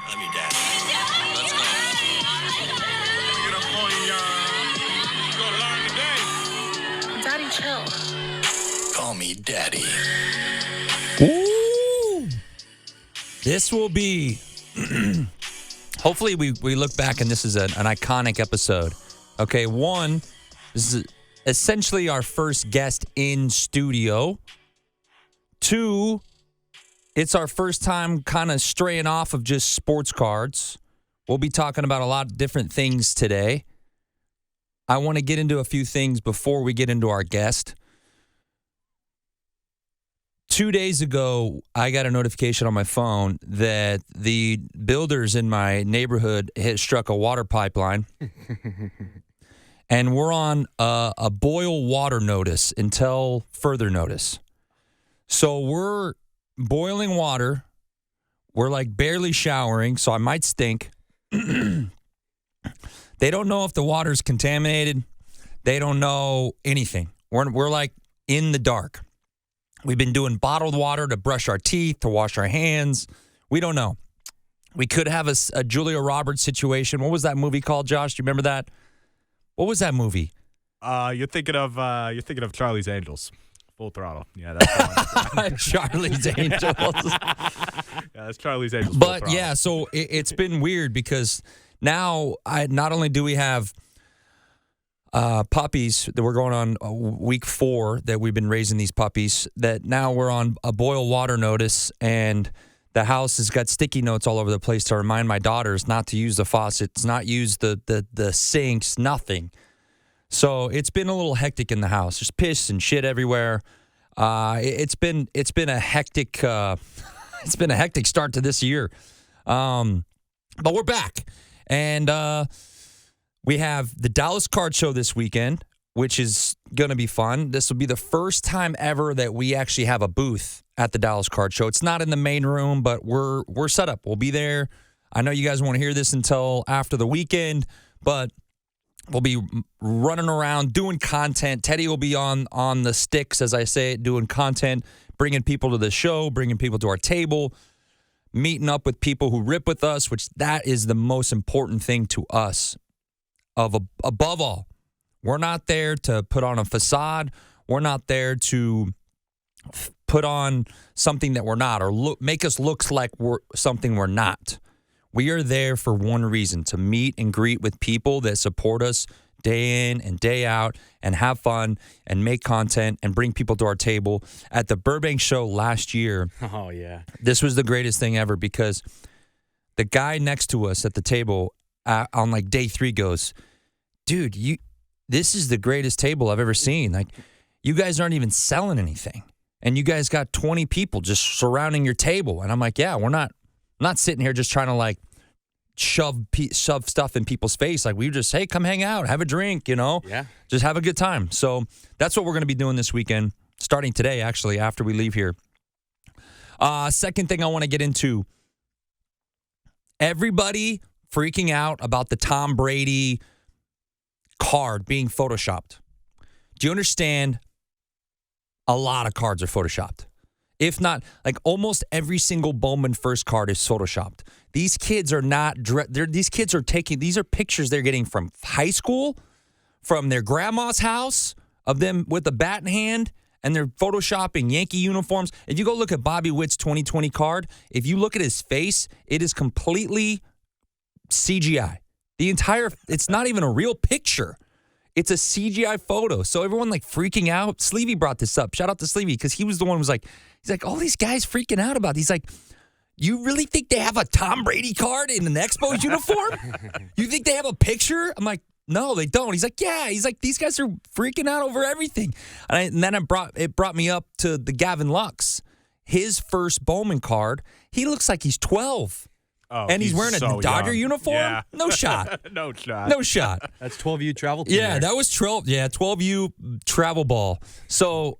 Let me daddy. Let's go. Get up on you gonna learn today. Daddy, chill. Call me daddy. Ooh. This will be, hopefully we look back and this is an iconic episode. Okay, one, this is essentially our first guest in studio. Two, it's our first time kind of straying off of just sports cards. We'll be talking about a lot of different things today. I want to get into a few things before we get into our guest. 2 days ago, I got a notification on my phone that the builders in my neighborhood had struck a water pipeline. And we're on a boil water notice until further notice. So we're boiling water. We're like barely showering, so I might stink. They don't know if the water's contaminated. They don't know anything. We're like in the dark. We've been doing bottled water to brush our teeth, to wash our hands. We don't know. We could have a Julia Roberts situation. What was that movie called, Josh? Do you remember that? What was that movie? You're thinking of Charlie's Angels. Full throttle. Yeah, that's the one. Charlie's Angels. Yeah, that's Charlie's Angels. Full But throttle. yeah, so it's been weird because now not only do we have puppies that we're going on week 4 that we've been raising these puppies, that now we're on a boil water notice, and the house has got sticky notes all over the place to remind my daughters not to use the faucets, not use the sinks, nothing. So it's been a little hectic in the house. There's piss and shit everywhere. It's been a hectic start to this year. But we're back, and we have the Dallas Card Show this weekend, which is going to be fun. This will be the first time ever that we actually have a booth at the Dallas Card Show. It's not in the main room, but we're set up. We'll be there. I know you guys won't hear this until after the weekend, but we'll be running around doing content. Teddy will be on the sticks, as I say it, doing content, bringing people to the show, bringing people to our table, meeting up with people who rip with us, which that is the most important thing to us. Above all, we're not there to put on a facade. We're not there to put on something that we're not, or make us look like we're something we're not. We are there for one reason: to meet and greet with people that support us day in and day out, and have fun and make content and bring people to our table. At the Burbank show last year, oh yeah, this was the greatest thing ever, because the guy next to us at the table on like day 3 goes, "Dude, this is the greatest table I've ever seen. Like, you guys aren't even selling anything, and you guys got 20 people just surrounding your table." And I'm like, "Yeah, we're not sitting here just trying to like shove stuff in people's face. Like, we just, hey, come hang out, have a drink, Yeah. just have a good time." So that's what we're going to be doing this weekend, starting today, actually, after we leave here. Second thing I want to get into: everybody freaking out about the Tom Brady card being photoshopped. Do you understand? A lot of cards are photoshopped. If not, like almost every single Bowman first card is photoshopped. These kids are not, these kids are taking, these are pictures they're getting from high school, from their grandma's house, of them with a bat in hand, and they're photoshopping Yankee uniforms. If you go look at Bobby Witt's 2020 card, if you look at his face, it is completely CGI. It's not even a real picture. It's a CGI photo. So everyone like freaking out. Sleevey brought this up. Shout out to Sleevey, because he was the one who was like, he's like, all these guys freaking out about. He's like, you really think they have a Tom Brady card in an Expos uniform? You think they have a picture? I'm like, no, they don't. He's like, yeah. He's like, these guys are freaking out over everything. And then it brought me up to the Gavin Lux. His first Bowman card, he looks like he's 12. Oh, and he's wearing a Dodger young. uniform? Yeah. No shot. No shot. No shot. That's 12U travel team. Yeah, there. that was 12U travel ball. So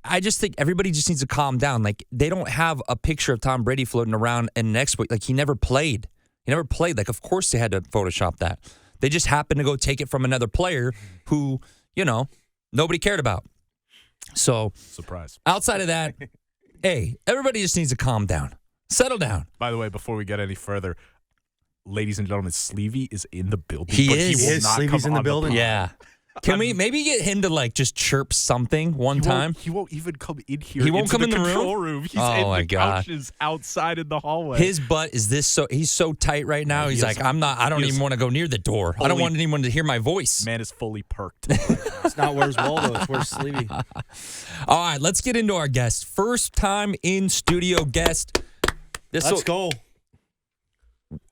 I just think everybody just needs to calm down. Like, they don't have a picture of Tom Brady floating around in an expo. Like, he never played. Like, of course they had to Photoshop that. They just happened to go take it from another player who, nobody cared about. So, Surprise. outside of that, hey, everybody just needs to calm down. Settle down. By the way, before we get any further, ladies and gentlemen, Sleevey is in the building. He but is. He will Is. not Sleevey's come in the on building? pod. Yeah. Can we maybe get him to like just chirp something one time? He won't even come in here. He won't into come in the control room. He's Oh, in my the God. couches outside in the hallway. His butt is this so he's so tight right now. he He's is- like, I don't he is even want to go near the door. I don't fully- want anyone to hear my voice. Man is fully perked. It's not where's Waldo. It's where's Sleevey. All right, let's get into our guest. First time in studio guest. Let's go.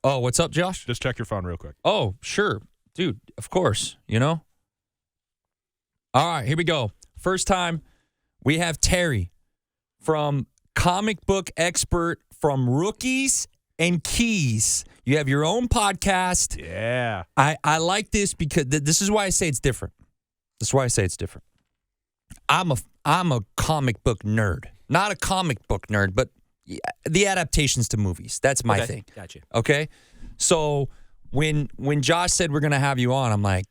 Oh, what's up, Josh? Just check your phone real quick. Oh, sure. Dude, of course, you know? All right, here we go. First time, we have Terry from comic book expert from Rookies and Keys. You have your own podcast. Yeah. I like this because this is why I say it's different. This is why I say it's different. I'm a comic book nerd. Not a comic book nerd, but the adaptations to movies. That's my thing. Gotcha. Okay? So when Josh said we're gonna have you on, I'm like,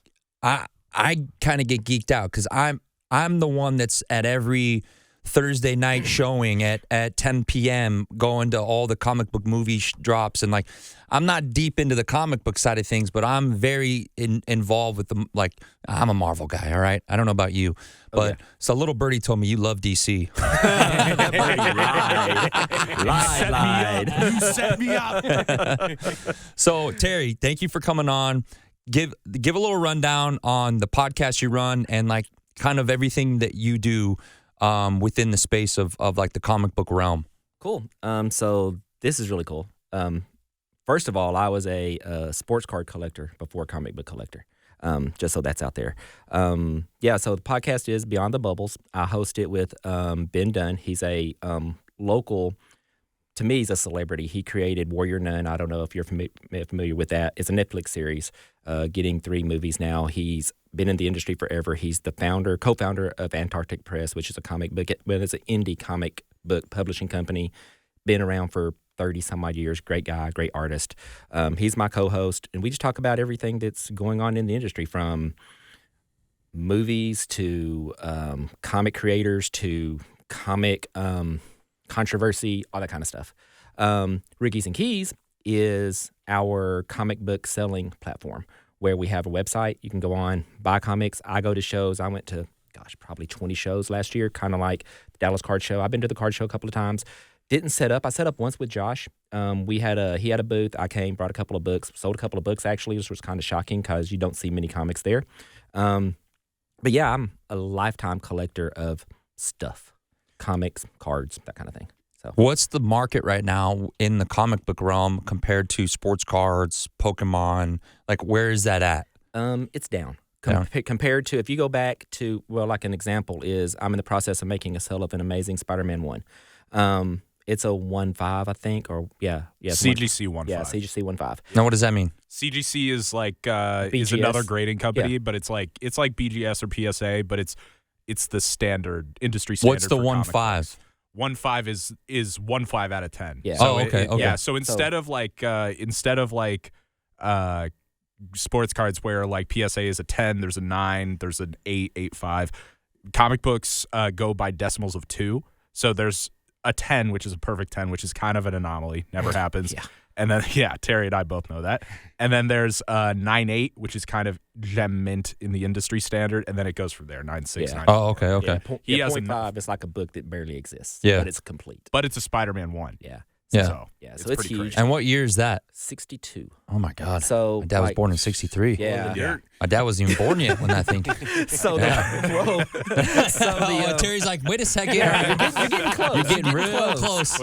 I kind of get geeked out because I'm the one that's at every Thursday night showing at 10 p.m. going to all the comic book movie drops, and like I'm not deep into the comic book side of things, but I'm very involved with the like I'm a Marvel guy. All right, I don't know about you, but so little birdie told me you love DC. Lied. You set me up. So Terry, thank you for coming on. Give a little rundown on the podcast you run and like kind of everything that you do within the space of like the comic book realm. Cool. So this is really cool. First of all, I was a sports card collector before a comic book collector. Just so that's out there. Yeah, so the podcast is Beyond the Bubbles. I host it with Ben Dunn. He's a local, to me, he's a celebrity. He created Warrior Nun. I don't know if you're familiar with that. It's a Netflix series, getting 3 movies now. He's been in the industry forever. He's the co-founder of Antarctic Press, which is a comic book, well, it's an indie comic book publishing company. Been around for 30-some-odd years. Great guy, great artist. He's my co-host, and we just talk about everything that's going on in the industry, from movies to comic creators to comic controversy, all that kind of stuff. Rookies and Keys is our comic book selling platform where we have a website. You can go on, buy comics. I go to shows. I went to, probably 20 shows last year, kind of like the Dallas Card Show. I've been to the card show a couple of times. Didn't set up. I set up once with Josh. He had a booth. I came, brought a couple of books, sold a couple of books actually, which was kind of shocking because you don't see many comics there. But yeah, I'm a lifetime collector of stuff, comics, cards, that kind of thing. So What's the market right now in the comic book realm compared to sports cards, Pokemon? Like, where is that at? it's down. Compared to, if you go back to, well, like an example is, I'm in the process of making a sale of an Amazing Spider-Man 1. It's a 1.5, I think, or it's CGC 1.5. Yeah, CGC 1.5. Now, what does that mean? CGC is like is BGS. another grading company, Yeah. but it's like BGS or PSA, but it's the standard industry standard. What's the for comic 1.5? books. 1.5 is 1.5 out of 10. Yeah. Oh, okay, okay. Yeah, so instead of like sports cards where like PSA is a 10, there's a 9, there's an 8, 8.5. Comic books go by decimals of 2. So there's a 10, which is a perfect 10, which is kind of an anomaly. Never happens. Yeah. And then, Terry and I both know that. And then there's 9.8, which is kind of gem mint in the industry standard. And then it goes from there, 9.6, Yeah. 9.8. Oh, okay. He has 0.5 is like a book that barely exists. Yeah. But it's complete. But it's a Spider-Man 1. Yeah. Yeah. So, So it's pretty huge. crazy. And what year is that? 62. Oh, my God. So My dad was born in 63. Yeah. Yeah. My dad wasn't even born yet when that thing. So Yeah. so Terry's like, wait a second. you're getting close. You're getting real close.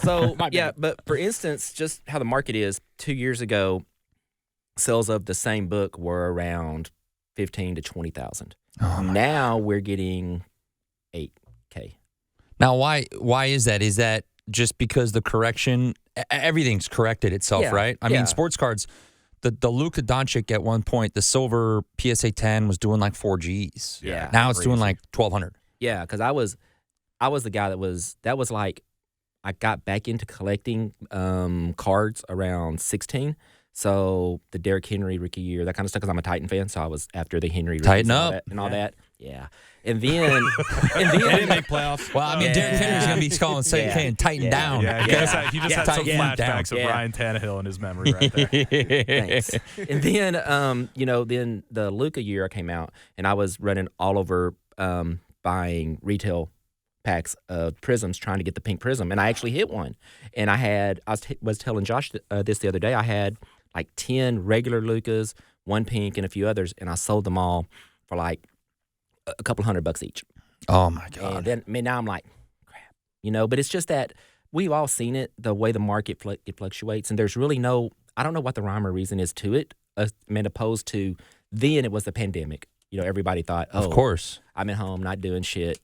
So but for instance, just how the market is, 2 years ago, sales of the same book were around 15 to 20,000. Oh, Now we're getting 8K. Now, why is that? Is that just because the correction, everything's corrected itself, Yeah, right? I yeah. mean, sports cards, the Luka Doncic at one point, the silver PSA 10 was doing like 4 Gs. Yeah. Now it's doing crazy. like 1,200. Yeah, because I was the guy that was like, I got back into collecting cards around 16. So the Derrick Henry rookie year, that kind of stuff, because I'm a Titan fan. So I was after the Henry rookies Tighten and all up. that, and all that. Yeah. And then They didn't make playoffs. Well, I mean, Derrick Henry's going to be calling saying, tighten down. Yeah, he just had some flashbacks of Yeah. Ryan Tannehill in his memory right there. Thanks. And then, then the Luka year came out, and I was running all over buying retail packs of prisms, trying to get the pink prism, and I actually hit one. And I was telling Josh this the other day. I had like 10 regular Lukas, one pink, and a few others, and I sold them all for like a couple $100 each. Oh my God! And then now I'm like, crap, But it's just that we've all seen it, the way the market it fluctuates, and there's really I don't know what the rhyme or reason is to it. Opposed to then it was the pandemic. Everybody thought, oh, of course, I'm at home not doing shit.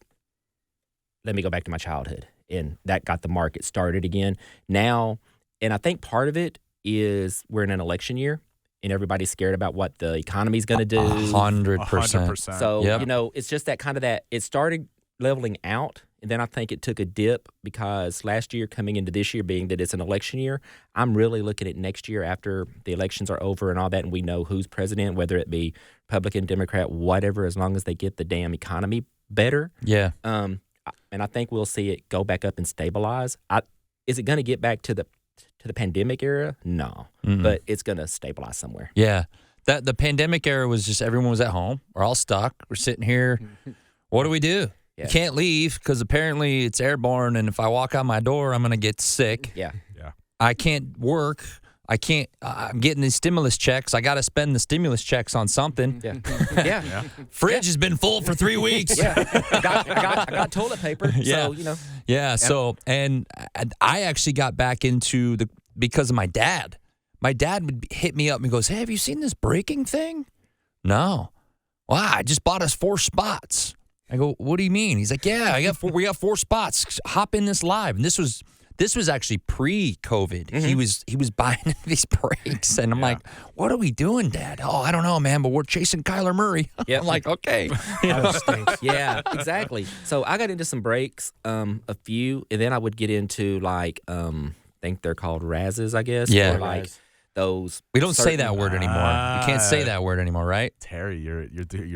Let me go back to my childhood, and that got the market started again. Now, and I think part of it is we're in an election year. And everybody's scared about what the economy's going to do. 100%. So, Yep. it's just that kind of that it started leveling out. And then I think it took a dip because last year coming into this year, being that it's an election year, I'm really looking at next year after the elections are over and all that. And we know who's president, whether it be Republican, Democrat, whatever, as long as they get the damn economy better. Yeah. And I think we'll see it go back up and stabilize. Is it going to get back to the pandemic era? No, but it's going to stabilize somewhere. Yeah. The pandemic era was just everyone was at home. We're all stuck. We're sitting here. What do we do? Yeah. You can't leave because apparently it's airborne, and if I walk out my door, I'm going to get sick. Yeah. I can't work. I'm getting these stimulus checks. I got to spend the stimulus checks on something. Yeah. Yeah. Fridge has been full for 3 weeks. Yeah. I got toilet paper. Yeah. So, Yeah. So, and I actually got back into because of my dad. My dad would hit me up and he goes, "Hey, have you seen this breaking thing?" No. Wow, I just bought us 4 spots. I go, "What do you mean?" He's like, "Yeah, we got 4 spots. Hop in this live." And this was actually pre-COVID. Mm-hmm. He was buying these breaks, and I'm like, "What are we doing, Dad?" "Oh, I don't know, man, but we're chasing Kyler Murray." Yep. I'm like, "Okay." That stinks. Yeah, exactly. So I got into some breaks, a few, and then I would get into like, I think they're called razzes, I guess. Yeah. Or like those. We don't say that certain- word anymore. You can't say that word anymore, right? Terry, you're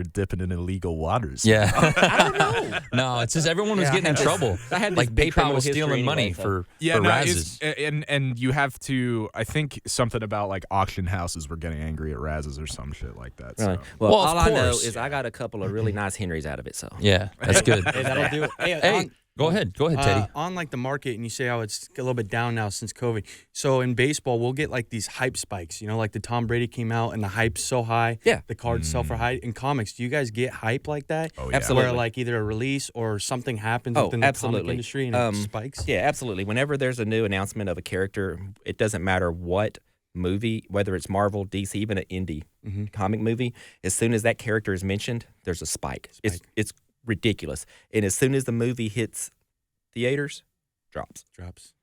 dipping in illegal waters. Yeah. I don't know. No, it's just everyone was getting in trouble. I had this Like big PayPal criminal was history stealing money anyway, so- for Yeah, razzes. and you have to. I think something about like auction houses were getting angry at razzes or some shit like that. So. Really? Well, Well, of all I know course. is I got a couple of really nice Henrys out of it. So Yeah, that's good. Hey, that'll do it. Hey, go ahead, Teddy. On like the market, and you say how it's a little bit down now since COVID. So in baseball, we'll get like these hype spikes. Like the Tom Brady came out and the hype's so high. Yeah. The cards sell for high. In comics, do you guys get hype like that? Oh, yeah. Absolutely. Where like either a release or something happens Oh, within the comic absolutely. industry and it spikes? Yeah, absolutely. Whenever there's a new announcement of a character, it doesn't matter what movie, whether it's Marvel, DC, even an indie comic movie, as soon as that character is mentioned, there's a spike. It's ridiculous. And as soon as the movie hits theaters, drops.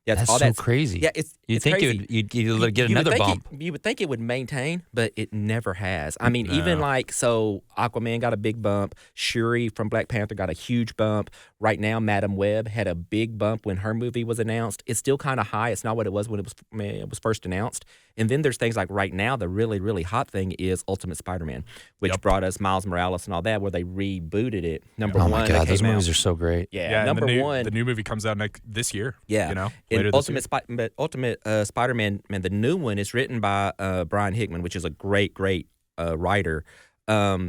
Yeah, That's all so crazy. Yeah, it's think crazy. you'd get You would another think bump. You would think it would maintain, but it never has. I mean, even like, so Aquaman got a big bump. Shuri from Black Panther got a huge bump. Right now, Madam Web had a big bump when her movie was announced. It's still kind of high. It's not what it was when it was first announced. And then there's things like right now, the really, really hot thing is Ultimate Spider-Man, which brought us Miles Morales and all that, where they rebooted it. Number Oh one, my that God, those came movies out. are so great. Yeah, number one. The new movie comes out this year. Yeah, later and this year. Ultimate Spider-Man, man, the new one is written by Brian Hickman, which is a great writer.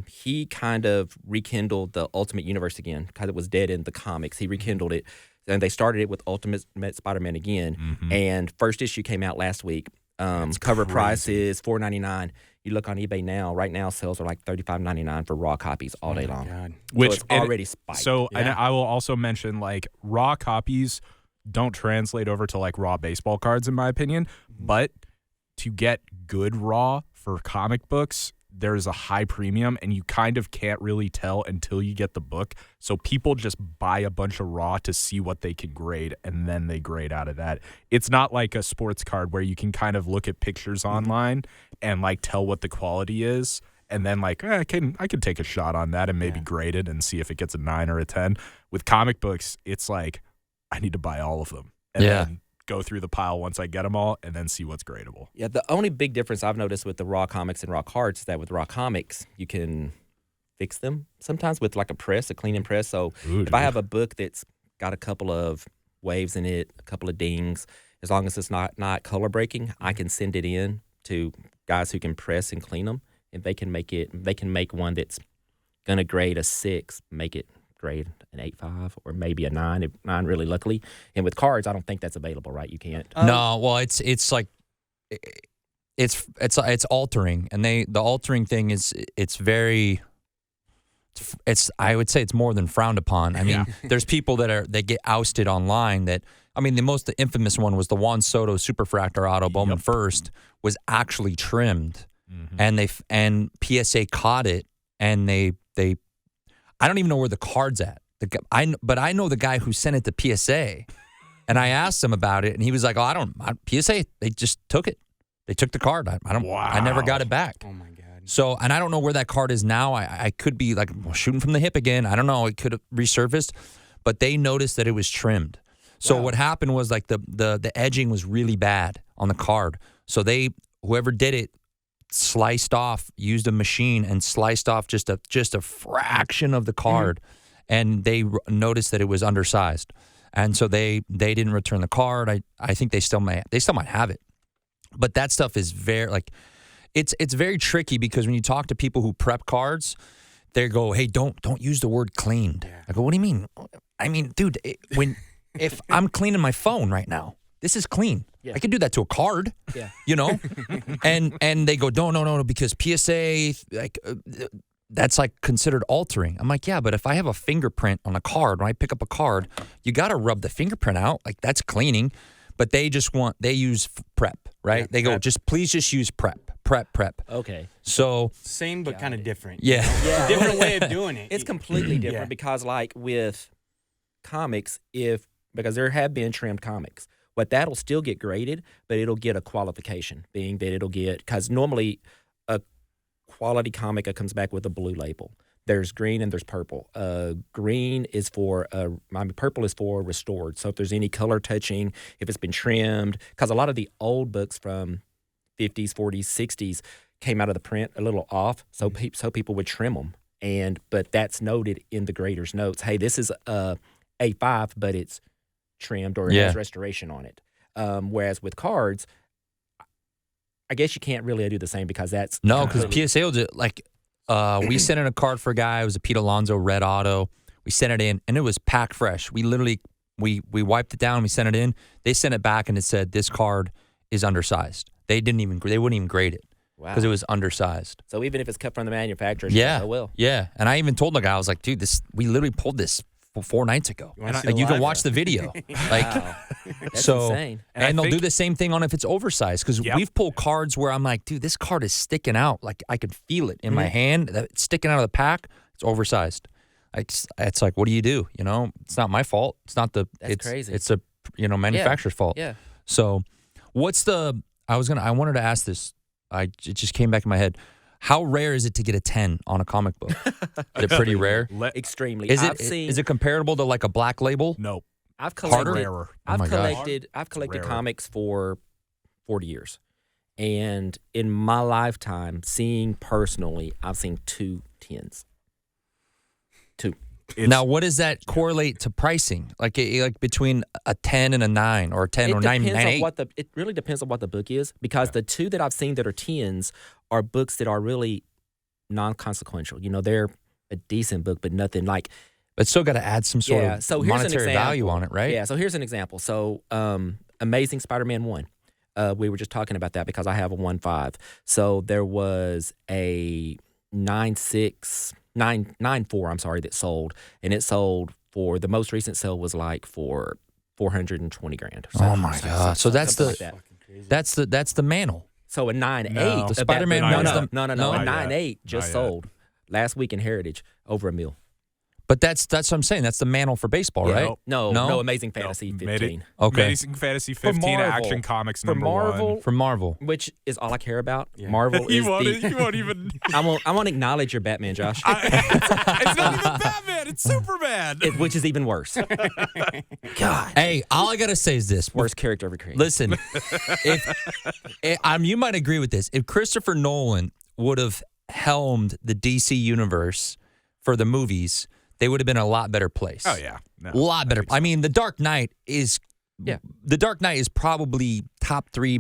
He kind of rekindled the Ultimate Universe again because it was dead in the comics. He rekindled it, and they started it with Ultimate Spider-Man again. And first issue came out last week. Cover price is $4.99. You look on eBay now. Right now, sales are like $35.99 for raw copies all day long. God. Which so it's already spiked. So and I will also mention like raw copies don't translate over to like raw baseball cards in my opinion, but to get good raw for comic books, there's a high premium and you kind of can't really tell until you get the book. So people just buy a bunch of raw to see what they can grade and then they grade out of that. It's not like a sports card where you can kind of look at pictures online and like tell what the quality is. And then like I can take a shot on that and maybe grade it and see if it gets a 9 or a 10. With comic books, it's like I need to buy all of them and then go through the pile once I get them all and then see what's gradable. Yeah, the only big difference I've noticed with the raw comics and raw cards is that with raw comics, you can fix them sometimes with like a cleaning press. So Ooh, if I have a book that's got a couple of waves in it, a couple of dings, as long as it's not color breaking, I can send it in to guys who can press and clean them, and they can make one that's going to grade a 6, make it grade an 8.5 or maybe a 9, if 9 really luckily. And with cards, I don't think that's available, right? You can't. No, well, it's like it's altering, and the altering thing is it's I would say it's more than frowned upon. I mean, there's people that get ousted online. That I mean, the infamous one was the Juan Soto Superfractor Auto Bowman First was actually trimmed, and PSA caught it, and they I don't even know where the card's at. But I know the guy who sent it to PSA, and I asked him about it, and he was like, "Oh, PSA. They just took it. They took the card. I never got it back." Oh my God. So, and I don't know where that card is now. I could be like shooting from the hip again. I don't know. It could have resurfaced, but they noticed that it was trimmed. So what happened was like the edging was really bad on the card. So whoever did it used a machine and sliced off just a fraction of the card, and they noticed that it was undersized, and so they didn't return the card. I think they still might have it, but that stuff is very like. It's very tricky because when you talk to people who prep cards, they go, "Hey, don't use the word cleaned." I go, "What do you mean?" I mean, dude, if I'm cleaning my phone right now, this is clean. Yeah. I can do that to a card. Yeah. You know, and they go, no, because PSA that's like considered altering. I'm like, yeah, but if I have a fingerprint on a card, when I pick up a card, you got to rub the fingerprint out. Like that's cleaning. But they use prep, right? Yeah, they go, please just use prep. Okay. So Same but kind of different. Yeah. Yeah. Different way of doing it. It's completely different Yeah. because, like with comics, because there have been trimmed comics, that'll still get graded, but it'll get a qualification, being that because normally a quality comic comes back with a blue label. There's green and there's purple. Green is purple is for restored. So if there's any color touching, if it's been trimmed, because a lot of the old books from 50s, 40s, 60s came out of the print a little off, so people would trim them. But that's noted in the grader's notes. Hey, this is a A5, but it's trimmed or it has restoration on it. Whereas with cards, I guess you can't really do the same because that's because PSA will do like. We sent in a card for a guy. It was a Pete Alonso red auto. We sent it in, and it was packed fresh. We literally we wiped it down. We sent it in. They sent it back, and it said this card is undersized. They wouldn't even grade it because it was undersized. So even if it's cut from the manufacturer, yeah. And I even told the guy, I was like, dude, we literally pulled this 4 nights ago. You can watch the video. That's insane. And they'll do the same thing on if it's oversized because we've pulled cards where I'm like, dude, this card is sticking out. Like I could feel it in my hand. It's sticking out of the pack. It's oversized. It's like, what do you do? You know, it's not my fault. It's not That's crazy. It's a manufacturer's fault. Yeah. So, I wanted to ask this. It just came back in my head. How rare is it to get a 10 on a comic book? Is it pretty rare? Extremely. Is it comparable to like a black label? No. I've collected, Rarer. I've collected comics for 40 years. And in my lifetime, I've seen 2 10s. 2. Now, what does that correlate to pricing? Like between a 10 and a 9 or a 10 or 9 and 8? It really depends on what the book is because the 2 that I've seen that are 10s are books that are really non-consequential. You know, they're a decent book, but nothing like... But still got to add some sort of monetary value on it, right? Yeah, so here's an example. So Amazing Spider-Man 1. We were just talking about that because I have a 1.5. So there was a 9.4, that sold. And it sold for, the most recent sale was like for $420,000. Oh my God. So that's that. that's the mantle. So a 9.8. The Spider-Man No, one's no. A 9.8 just sold last week in Heritage over $1 million. But that's what I'm saying. That's the mantle for baseball, right? No, Amazing Fantasy 15. Okay. Amazing Fantasy 15 Action Comics number one. For Marvel. Which is all I care about. Yeah. Marvel is You won't even... I won't acknowledge your Batman, Josh. It's not even Batman. It's Superman. Which is even worse. God. Hey, all I got to say is this. Worst character ever created. Listen, you might agree with this. If Christopher Nolan would have helmed the DC universe for the movies, they would have been in a lot better place. Oh yeah, no, A lot better. think so. I mean, The Dark Knight is probably top 3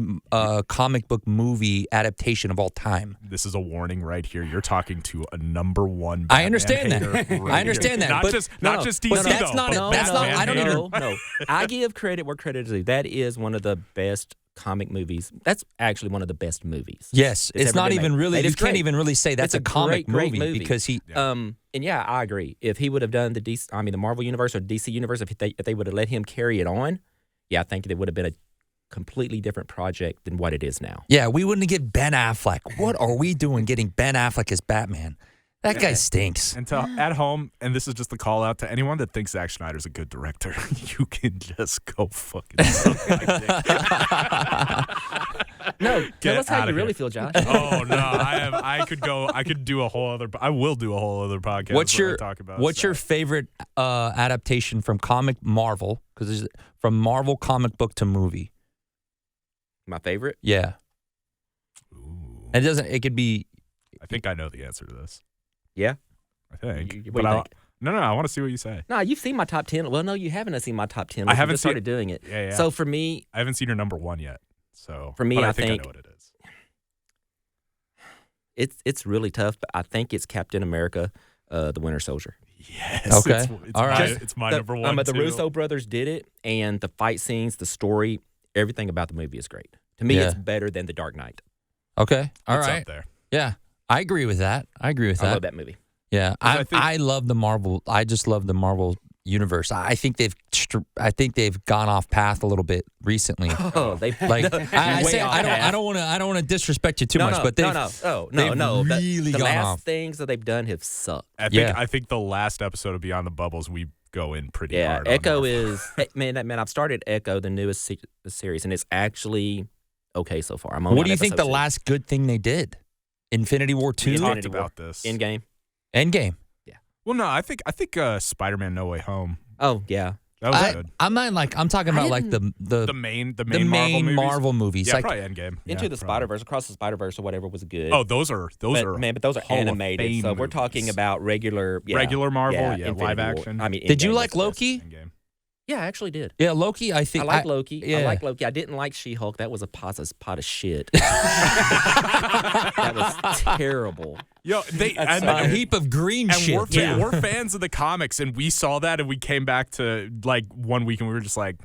comic book movie adaptation of all time. This is a warning right here. You're talking to a number one. I Batman understand that. hater right I understand here. that. Not But just DC but that's though. not- but that's not- Batman I don't hater. even- No. I give credit where credit is due. That is one of the best comic movies. That's actually one of the best movies. Yes, It's it's ever not been even made. really. It You is can't great. even really say that's It's a comic great movie. because he. And yeah, I agree. If he would have done the Marvel universe or DC universe, if they would have let him carry it on, yeah, I think it would have been a completely different project than what it is now. Yeah, we wouldn't get Ben Affleck. What are we doing getting Ben Affleck as Batman? That guy stinks. And to at home, and this is just a call out to anyone that thinks Zack Snyder's a good director. You can just go fucking suck my dick. No, tell Get us how outta you really here. feel, Josh. Oh no, I could do a whole other. I will do a whole other podcast. What's where I your talk about What's your stuff. favorite adaptation from comic Marvel? Because from Marvel comic book to movie. My favorite? Yeah, Ooh, it doesn't. It could be. I think I know the answer to this. Yeah. I think. What do But you I, think? no, I want to see what you say. No, you've seen my top 10. Well, no, you haven't seen my top 10. I We haven't just seen- started doing it. Yeah, yeah. So for me, I haven't seen your number one yet. So For me, but I I think- know what it is. it's really tough, but I think it's Captain America, the Winter Soldier. Yes. Okay. It's All right. It's my The- number one. But the too. Russo brothers did it, and the fight scenes, the story, everything about the movie is great. To me, Yeah. it's better than The Dark Knight. Okay. All It's right. up there. Yeah, I agree with that. I agree with I that. love that movie. Yeah, I I think- I love the Marvel. I just love the Marvel universe. I think they've gone off path a little bit recently. Oh, they Like I way say, off I path. don't want to disrespect you too much, but they've no. really the gone last off. things that they've done have sucked. I think the last episode of Beyond the Bubbles we go in pretty Yeah, hard. on Echo there. is man. I've started Echo, the newest series, and it's actually okay so far. I'm only What do on you think the episode last good thing they did? Infinity War We 2? talked Infinity War. about this. 2. Endgame. Endgame. Well, no, I think Spider-Man: No Way Home. Oh yeah, That was good. I'm talking about like the The main Marvel movies. Yeah, Like, probably Endgame. Into Yeah, the probably. Spider-Verse, Across the Spider-Verse, or whatever was good. Oh, those are but those are Hall of animated. So Fame we're talking movies. about regular Marvel, yeah, Infinity live War. action. I mean, Did you Endgame like was the best. Loki? Endgame. Yeah, I actually did. Yeah, Loki. I think I like Loki. yeah. I like Loki. I didn't like She-Hulk. That was a pot of shit. That was terrible. Yo, a heap of green and shit. we're fans of the comics, and we saw that, and we came back to like one week, and we were just like,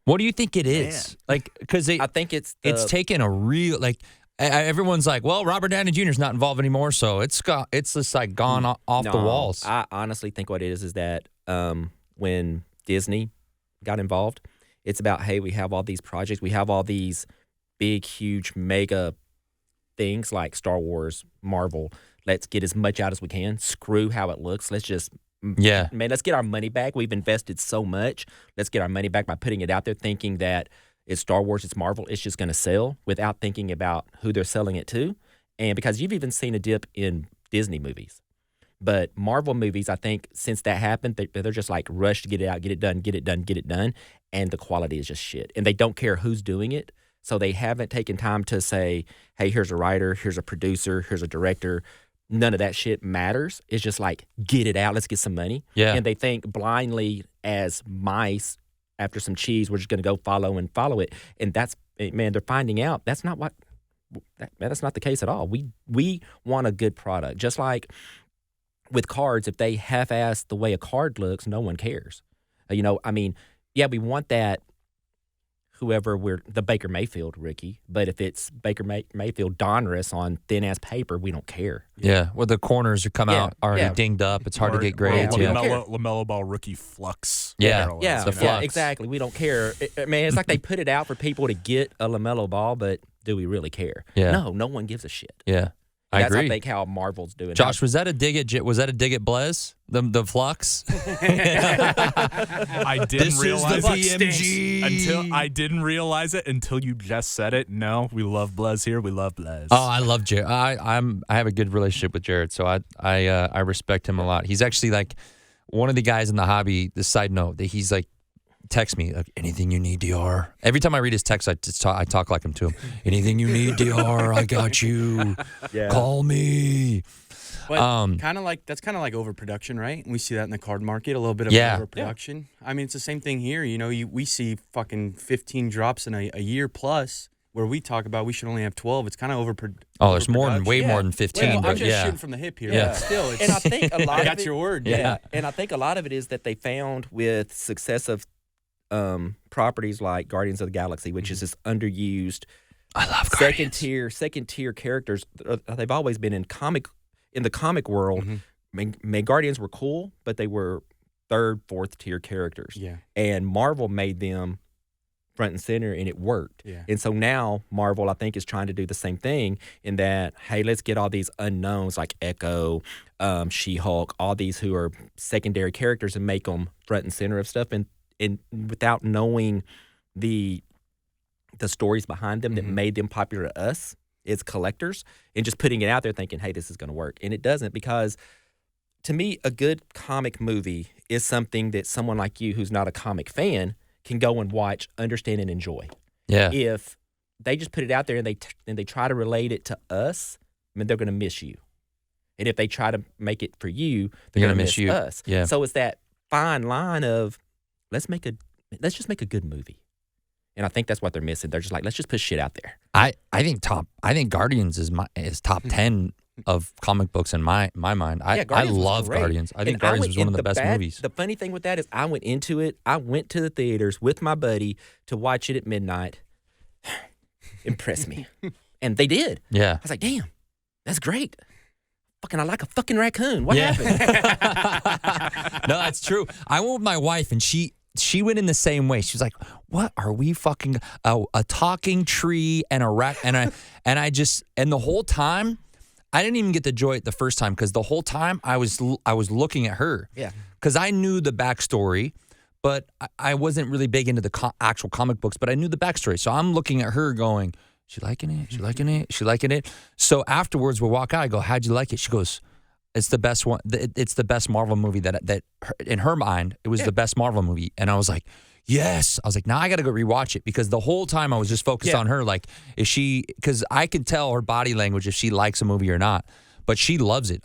What do you think it is? Like, because I think it's taken a real like. Everyone's like, well, Robert Downey Jr.'s not involved anymore, so it's just like gone off the No, walls. I honestly think what it is that when Disney got involved, it's about, hey, we have all these projects, we have all these big, huge, mega things like Star Wars, Marvel. Let's get as much out as we can. Screw how it looks. Let's just Yeah. man, let's get our money back. We've invested so much. Let's get our money back by putting it out there, thinking that it's Star Wars, it's Marvel, it's just going to sell without thinking about who they're selling it to. And because you've even seen a dip in Disney movies. But Marvel movies, I think since that happened, they're just like rush to get it out, get it done, get it done, get it done. And the quality is just shit. And they don't care who's doing it. So they haven't taken time to say, hey, here's a writer, here's a producer, here's a director. None of that shit matters. It's just like, get it out, let's get some money. Yeah. And they think blindly as mice after some cheese, we're just going to go follow it. And that's, man, they're finding out that's not that's not the case at all. We want a good product. Just like with cards, if they half-ass the way a card looks, no one cares. I mean, yeah, we want that whoever the Baker Mayfield rookie, but if it's Baker Mayfield Donruss on thin-ass paper, we don't care. Yeah. Well, the corners are come out already yeah. dinged up. It's hard to get grades. Or Yeah. LaMelo Ball rookie flux. Yeah. parallels, Yeah, the you know? flux. exactly. We don't care. Man, it's like they put it out for people to get a LaMelo Ball, but do we really care? Yeah. No one gives a shit. Yeah. I That's, agree. I think, how Marvel's doing. Josh, was that a dig at Blez? The flux? I didn't This is the realize BMG. I didn't realize it until you just said it. No, we love Blez here. We love Blez. Oh, I love Jared. I have a good relationship with Jared, so I respect him a lot. He's actually like one of the guys in the hobby. The side note that he's like, text me like anything you need, DR. Every time I read his text, I talk like him to him. Anything you need, DR, I got you. Yeah. Call me. But Um, kind of like that's kind of like overproduction, right? We see that in the card market, a little bit of Yeah. overproduction. I mean, it's the same thing here. You know, we see fucking 15 drops in a year plus, where we talk about we should only have 12. It's kind of Oh, there's more than way overproduction. more than 15. Well, I'm but just yeah, shooting from the hip here. Yeah. But still, it's, And I think a lot I of got it, your word. Yeah, and I think a lot of it is that they found with successive properties like Guardians of the Galaxy, which is this underused I love second Guardians. tier characters. They've always been in the comic world. Guardians were cool, but they were third, fourth tier characters. Yeah. And Marvel made them front and center, and it worked. Yeah. And so now Marvel, I think, is trying to do the same thing in that, hey, let's get all these unknowns like Echo, She-Hulk, all these who are secondary characters and make them front and center of stuff, and without knowing the stories behind them that made them popular to us as collectors, and just putting it out there thinking, hey, this is going to work. And it doesn't, because to me, a good comic movie is something that someone like you who's not a comic fan can go and watch, understand, and enjoy. Yeah. If they just put it out there and they try to relate it to us, I mean, they're going to miss you. And if they try to make it for you, they're They're going to gonna miss miss you. us. Yeah. So it's that fine line of let's just make a good movie. And I think that's what they're missing. They're just like, let's just put shit out there. I think Guardians is top 10 of comic books in my mind. I Guardians was love great. Guardians. I think And Guardians went was one in of the best movies. The funny thing with that is I went into it. I went to the theaters with my buddy to watch it at midnight. Impress me. And they did. Yeah. I was like, damn, that's great. I like a fucking raccoon. What happened? No, that's true. I went with my wife, and she went in the same way. She was like, "What are we fucking a talking tree and a rat?" And the whole time, I didn't even get to enjoy it the first time, because the whole time I was looking at her. Yeah. Because I knew the backstory, but I wasn't really big into the actual comic books. But I knew the backstory, so I'm looking at her going, "She liking it? She liking it? She liking it?" So afterwards, we walk out. I go, "How'd you like it?" She goes, "It's the best one. It's the best Marvel movie that in her mind, it was the best Marvel movie." And I was like, "Yes." I was like, "Now I got to go rewatch it," because the whole time I was just focused on her. Like, is she? Because I could tell her body language if she likes a movie or not. But she loves it.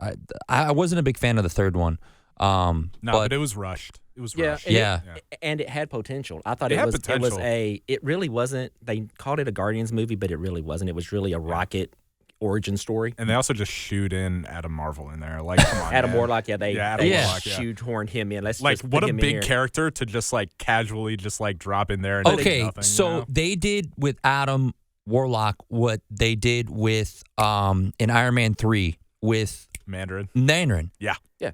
I wasn't a big fan of the third one. No, but it was rushed. It was rushed. And it had potential. I thought It had was potential. it really wasn't. They called it a Guardians movie, but it really wasn't. It was really a Rocket origin story. And they also just shoot in Adam Marvel in there. Like, come on, Adam man. Warlock, Adam they Warlock, shoehorned him in. Let's Like, just what put a him in big here. character to just like casually just like drop in there. And do Okay, nothing, so you know? they did with Adam Warlock what they did with in Iron Man 3 with Mandarin. Yeah. Yeah.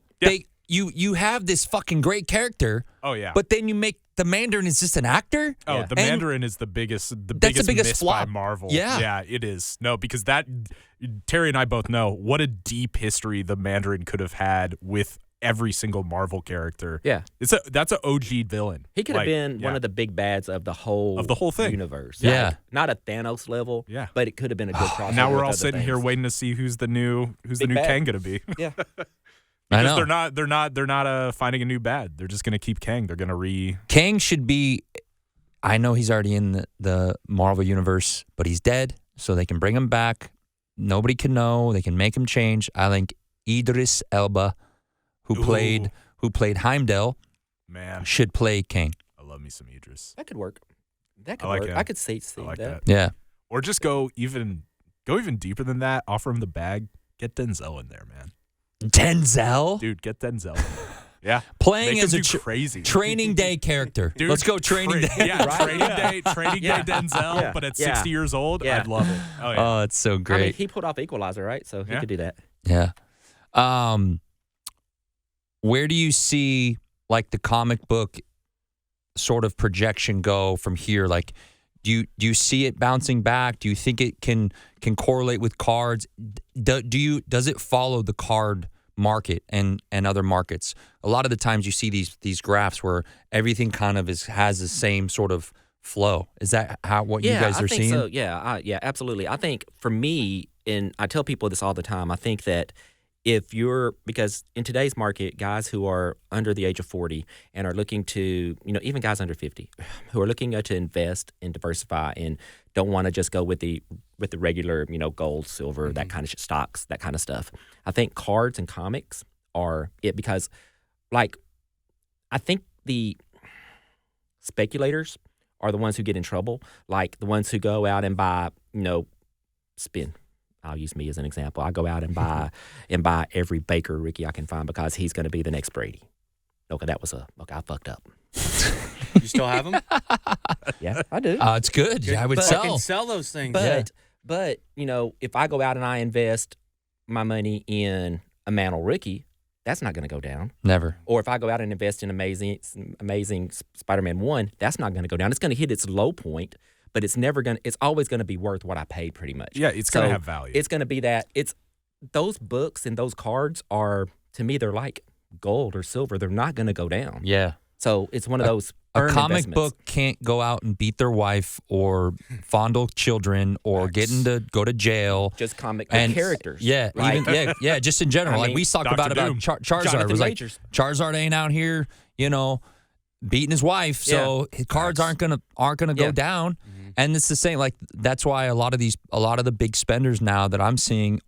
You have this fucking great character. Oh yeah. But then you make the Mandarin is just an actor. Oh, Yeah. the And Mandarin is the biggest that's the biggest miss flop. by Marvel. Yeah. Yeah, it is. No, because Terry and I both know what a deep history the Mandarin could have had with every single Marvel character. Yeah. That's an OG villain. He could have been one of the big bads of the whole thing. universe. Yeah. Like, not a Thanos level. Yeah. But it could have been a good crossover. Now we're with all other sitting here things. waiting to see who's the new Big bad. Kang gonna be. Yeah. I Because know. they're not finding a new bad. They're just gonna keep Kang. They're gonna Kang should be. I know he's already in the Marvel universe, but he's dead, so they can bring him back. Nobody can know. They can make him change. I think Idris Elba, who played Heimdall, man. should play Kang. I love me some Idris. That could work. That could I like work. him. I could see I like that. that. Yeah. Or just go even deeper than that. Offer him the bag. Get Denzel in there, man. Denzel Dude, get Denzel in there. Yeah. playing Make as him a do crazy. training day character. Dude, Let's go training day. Yeah, Right? training Yeah. day Denzel, Yeah. but at Yeah. 60 years old, Yeah. I'd love it. Oh, yeah. Oh, it's so I mean, great. he pulled off Equalizer, right? So he Yeah. could do that. Yeah. Where do you see like the comic book sort of projection go from here? Like, do you see it bouncing back? Do you think it can correlate with cards? Does it follow the card market and other markets? A lot of the times you see these graphs where everything kind of has the same sort of flow. Is that what you guys I are think seeing? So. Yeah, absolutely. I think for me, and I tell people this all the time, I think that because in today's market, guys who are under the age of 40 and are looking to, even guys under 50 who are looking to invest and diversify and don't want to just go with the regular, gold, silver, that kind of stocks, that kind of stuff. I think cards and comics are it because, I think the speculators are the ones who get in trouble, like the ones who go out and buy, spin. I'll use me as an example. I go out and buy every Baker rookie I can find because he's going to be the next Brady. Okay, I fucked up. You still have them? Yeah, I do. It's good. I would sell. Can sell those things. But if I go out and I invest my money in a Mantle rookie, that's not going to go down. Never. Or if I go out and invest in Amazing Spider-Man 1, that's not going to go down. It's going to hit its low point. But it's always going to be worth what I paid pretty much. Yeah, it's going to have value. It's going to be those books and those cards are, to me, they're like gold or silver. They're not going to go down. Yeah. So it's one of those A comic investments. book can't go out and beat their wife or fondle children or go to jail. Just comic And characters. Yeah, right? even just in general. I like mean, we talked Dr. about Doom. Charizard. Jonathan It was like Majors. Charizard ain't out here, beating his wife, so his cards aren't gonna go down. And it's the same. Like that's why a lot of the big spenders now that I'm seeing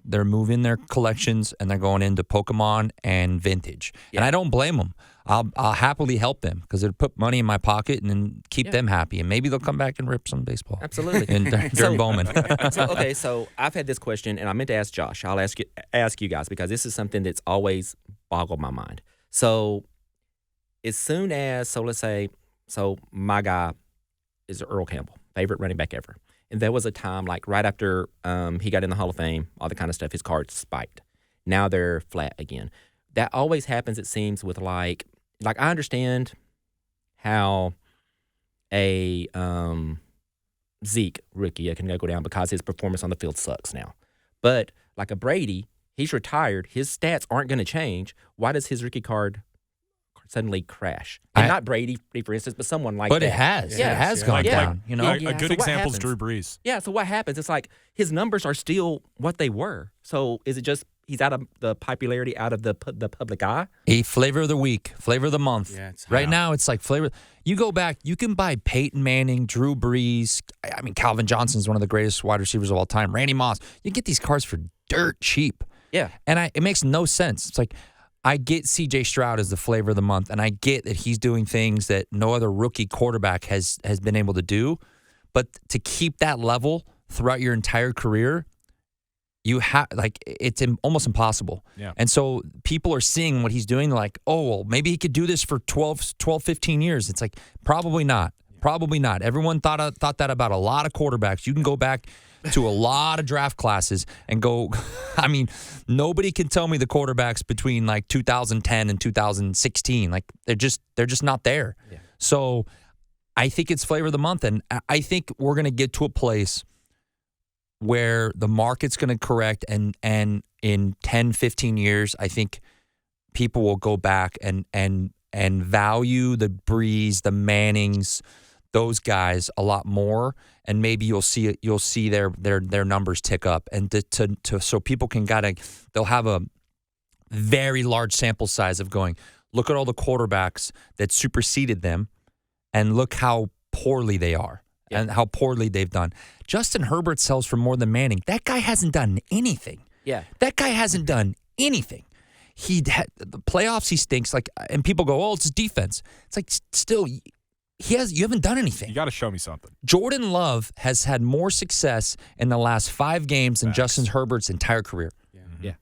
they're moving their collections and they're going into Pokemon and vintage. And I don't blame them. I'll happily help them because it'll put money in my pocket and then keep them happy. And maybe they'll come back and rip some baseball. Absolutely. During Bowman. So I've had this question, and I meant to ask Josh. I'll ask you guys because this is something that's always boggled my mind. So as soon as, let's say, my guy is Earl Campbell, favorite running back ever. And there was a time, like right after he got in the Hall of Fame, all that kind of stuff, his cards spiked. Now they're flat again. That always happens, it seems, with like I understand how a Zeke rookie can go down because his performance on the field sucks now. But like a Brady, he's retired. His stats aren't going to change. Why does his rookie card suddenly crash? And not Brady, for instance, but someone like that. But it has. Yeah. It has gone down. A good So what example is happens? Drew Brees. Yeah, so what happens? It's like his numbers are still what they were. So is it just he's out of the popularity, out of the public eye? A flavor of the week, flavor of the month. Yeah, it's right now, it's like flavor. You go back, you can buy Peyton Manning, Drew Brees. I mean, Calvin Johnson's one of the greatest wide receivers of all time. Randy Moss. You get these cards for dirt cheap. Yeah. And it makes no sense. It's like, I get C.J. Stroud as the flavor of the month, and I get that he's doing things that no other rookie quarterback has been able to do. But to keep that level throughout your entire career, you have it's almost impossible. Yeah. And so people are seeing what he's doing. They're like, oh, well, maybe he could do this for 12, 15 years. It's like, probably not. Probably not. Everyone thought that about a lot of quarterbacks. You can go back to a lot of draft classes and go, I mean, nobody can tell me the quarterbacks between like 2010 and 2016. Like they're just not there. Yeah. So I think it's flavor of the month. And I think we're going to get to a place where the market's going to correct. And in 10, 15 years, I think people will go back and value the Brees, the Mannings, those guys a lot more, and maybe you'll see their numbers tick up, and to so people can they'll have a very large sample size of going, look at all the quarterbacks that superseded them, and look how poorly they are and how poorly they've done. Justin Herbert sells for more than Manning. That guy hasn't done anything. Yeah, that guy hasn't done anything. The playoffs, he stinks. Like, and people go, oh, it's his defense. It's like still. You haven't done anything. You got to show me something. Jordan Love has had more success in the last 5 games than Justin Herbert's entire career. Yeah.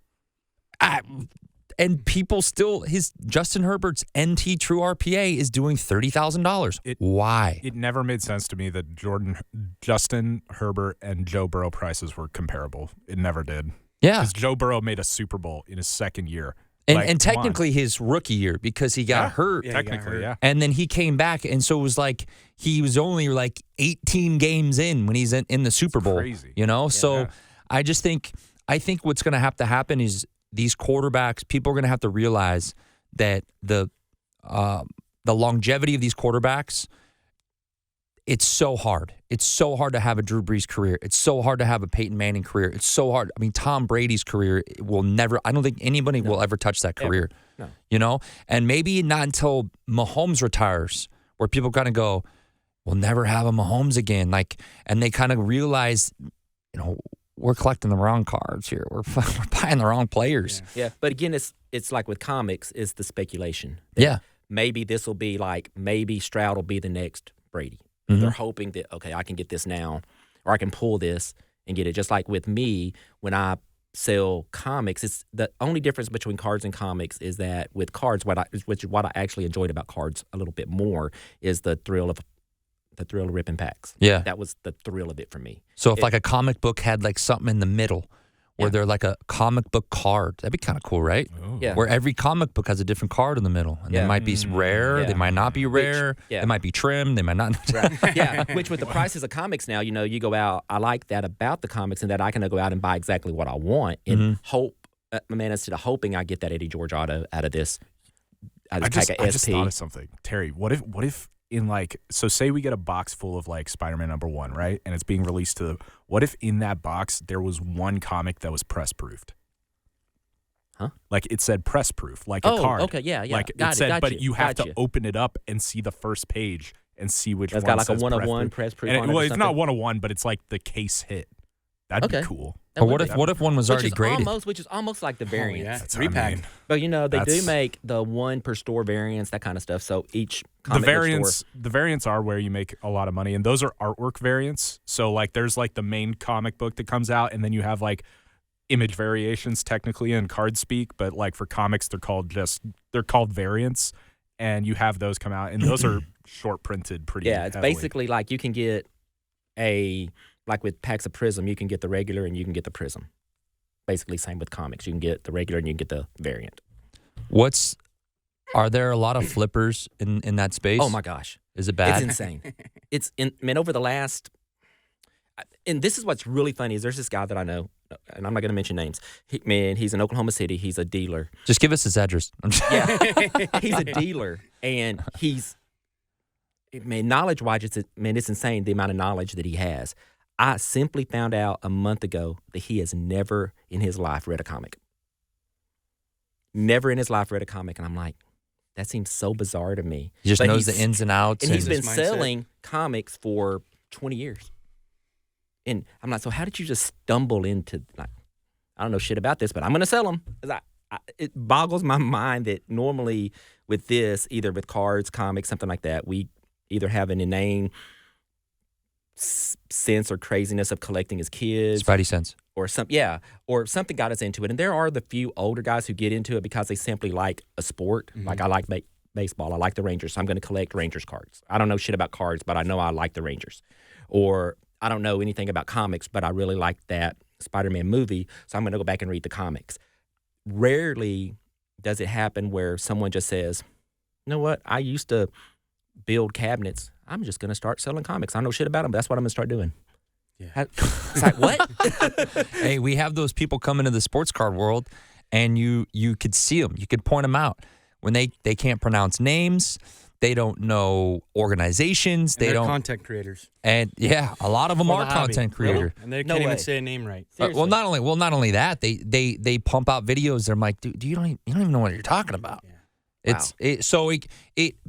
And people still, Justin Herbert's NT True RPA is doing $30,000. Why? It never made sense to me that Justin Herbert and Joe Burrow prices were comparable. It never did. Yeah. Because Joe Burrow made a Super Bowl in his second year. And technically his rookie year because he got hurt. Yeah, technically, yeah. And then he came back, and so it was like he was only like 18 games in when he's in the Super Bowl. Crazy. So I think what's going to have to happen is these quarterbacks, people are going to have to realize that the longevity of these quarterbacks, it's so hard. It's so hard to have a Drew Brees career. It's so hard to have a Peyton Manning career. It's so hard. I mean, Tom Brady's career will never, I don't think anybody will ever touch that career. No. You know? And maybe not until Mahomes retires, where people kind of go, we'll never have a Mahomes again. Like, and they kind of realize, you know, we're collecting the wrong cards here. We're buying the wrong players. Yeah. But again, it's like with comics, it's the speculation. Yeah. Maybe this will be like, maybe Stroud will be the next Brady. Mm-hmm. They're hoping that, okay, I can get this now, or I can pull this and get it. Just like with me, when I sell comics, it's the only difference between cards and comics is that with cards, which is what I actually enjoyed about cards a little bit more, is the thrill of ripping packs. Yeah. That was the thrill of it for me. So if like a comic book had like something in the middle where they're like a comic book card, that'd be kind of cool, right? Yeah. Where every comic book has a different card in the middle. And they might be rare, Yeah. they might not be rare, they might be trimmed, they might not. Right. Yeah, which with the prices of comics now, you know, you go out, I like that about the comics and that I can go out and buy exactly what I want and hope, instead of hoping I get that Eddie George auto out of this pack of SP. I just thought of something. Terry, what if in like, so say we get a box full of like Spider-Man #1, right? And it's being released what if in that box there was one comic that was press proofed? Huh? Like it said press proof, like a card. Okay, yeah. Like Got it said, but you have got to open it up and see the first page and see which It's one got like a says 101 press proof And on it or well, it's not something? 101, but it's like the case hit. That'd be cool. But what if one was already graded? Which is almost like the variants. That's what I mean. But you know, they do That's- make the one per store variants, that kind of stuff. So each The comic book store, variants are where you make a lot of money, and those are artwork variants. So like, there's like the main comic book that comes out, and then you have like image variations technically in card speak, but like for comics, they're called variants, and you have those come out, and those are short printed pretty. yeah, it's heavily. basically like you can get like with packs of Prism, you can get the regular and you can get the Prism. Basically, same with comics. You can get the regular and you can get the variant. Are there a lot of flippers in that space? Oh my gosh, Is it bad? it's insane. Over the last, and this is what's really funny is there's this guy that I know, and I'm not going to mention names. He's in Oklahoma City. He's a dealer. Just give us his address. Yeah, he's a dealer, and knowledge-wise, it's insane the amount of knowledge that he has. I simply found out a month ago that he has never in his life read a comic. Never in his life read a comic, and I'm like, that seems so bizarre to me. He just But knows the ins and outs. And he's been His mindset. selling comics for 20 years. And I'm like, so how did you just stumble into, like, I don't know shit about this, but I'm going to sell them. It boggles my mind that normally with this, either with cards, comics, something like that, we either have an inane sense or craziness of collecting as kids. Spidey sense. Or something got us into it. And there are the few older guys who get into it because they simply like a sport. Like I like baseball. I like the Rangers, so I'm going to collect Rangers cards. I don't know shit about cards, but I know I like the Rangers. Or I don't know anything about comics, but I really like that Spider-Man movie, so I'm going to go back and read the comics. Rarely does it happen where someone just says, you know what, I used to build cabinets. I'm just going to start selling comics. I know shit about them, but that's what I'm going to start doing. Yeah. It's like, what? Hey, we have those people come into the sports card world, and you could see them. You could point them out when they can't pronounce names. They don't know organizations. And They they're don't. content creators. And yeah, a lot of them For are the hobby. content creators. And they No can't way. even say a name right. Seriously. Not only that, they pump out videos. They're like, dude, you don't even know what you're talking about. Yeah.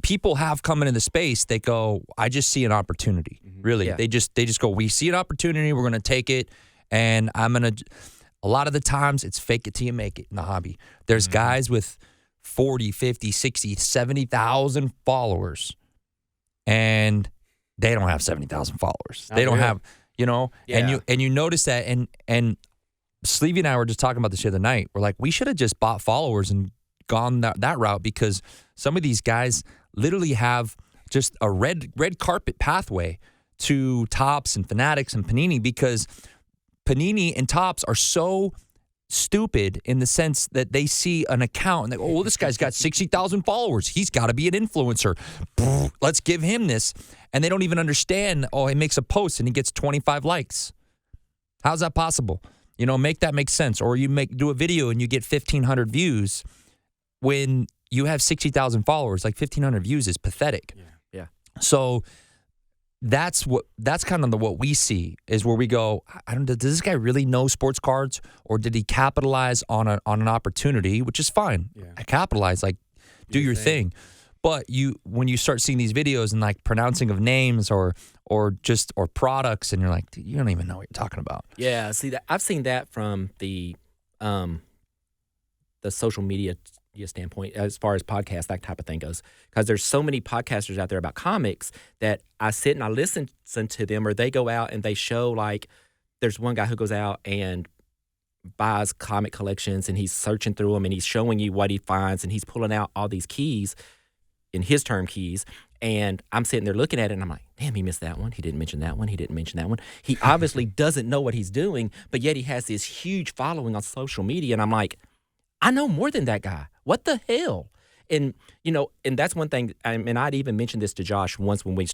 People have come into the space. They go, I just see an opportunity. Really, Yeah. they just go. We see an opportunity. We're gonna take it, and I'm gonna. A lot of the times, it's fake it till you make it in the hobby. There's guys with 40, 50, 60, 70,000 followers, and they don't have 70,000 followers. Not They don't really. have, and you notice that, and Sleevey and I were just talking about this the other night. We're like, we should have just bought followers and gone that route, because some of these guys literally have just a red carpet pathway to Topps and Fanatics and Panini, because Panini and Topps are so stupid in the sense that they see an account and they go, oh, well, this guy's got 60,000 followers. He's got to be an influencer. Let's give him this. And they don't even understand, oh, he makes a post and he gets 25 likes. How's that possible? Make that make sense. Or you do a video and you get 1,500 views when you have 60,000 followers. Like 1,500 views is pathetic. Yeah. So that's kind of what we see is where we go, I don't know, does this guy really know sports cards, or did he capitalize on an opportunity, which is fine. Yeah. Capitalize, like do your thing. But when you start seeing these videos and like pronouncing of names or products, and you're like, dude, you don't even know what you're talking about. Yeah, see that I've seen that from the social media standpoint as far as podcasts, that type of thing goes. Because there's so many podcasters out there about comics that I sit and I listen to them, or they go out and they show, like, there's one guy who goes out and buys comic collections and he's searching through them and he's showing you what he finds and he's pulling out all these keys, in his term keys, and I'm sitting there looking at it and I'm like, damn, he missed that one. He didn't mention that one. He didn't mention that one. He obviously doesn't know what he's doing, but yet he has this huge following on social media, and I'm like, I know more than that guy. What the hell? And, and that's one thing, and I'd even mentioned this to Josh once when we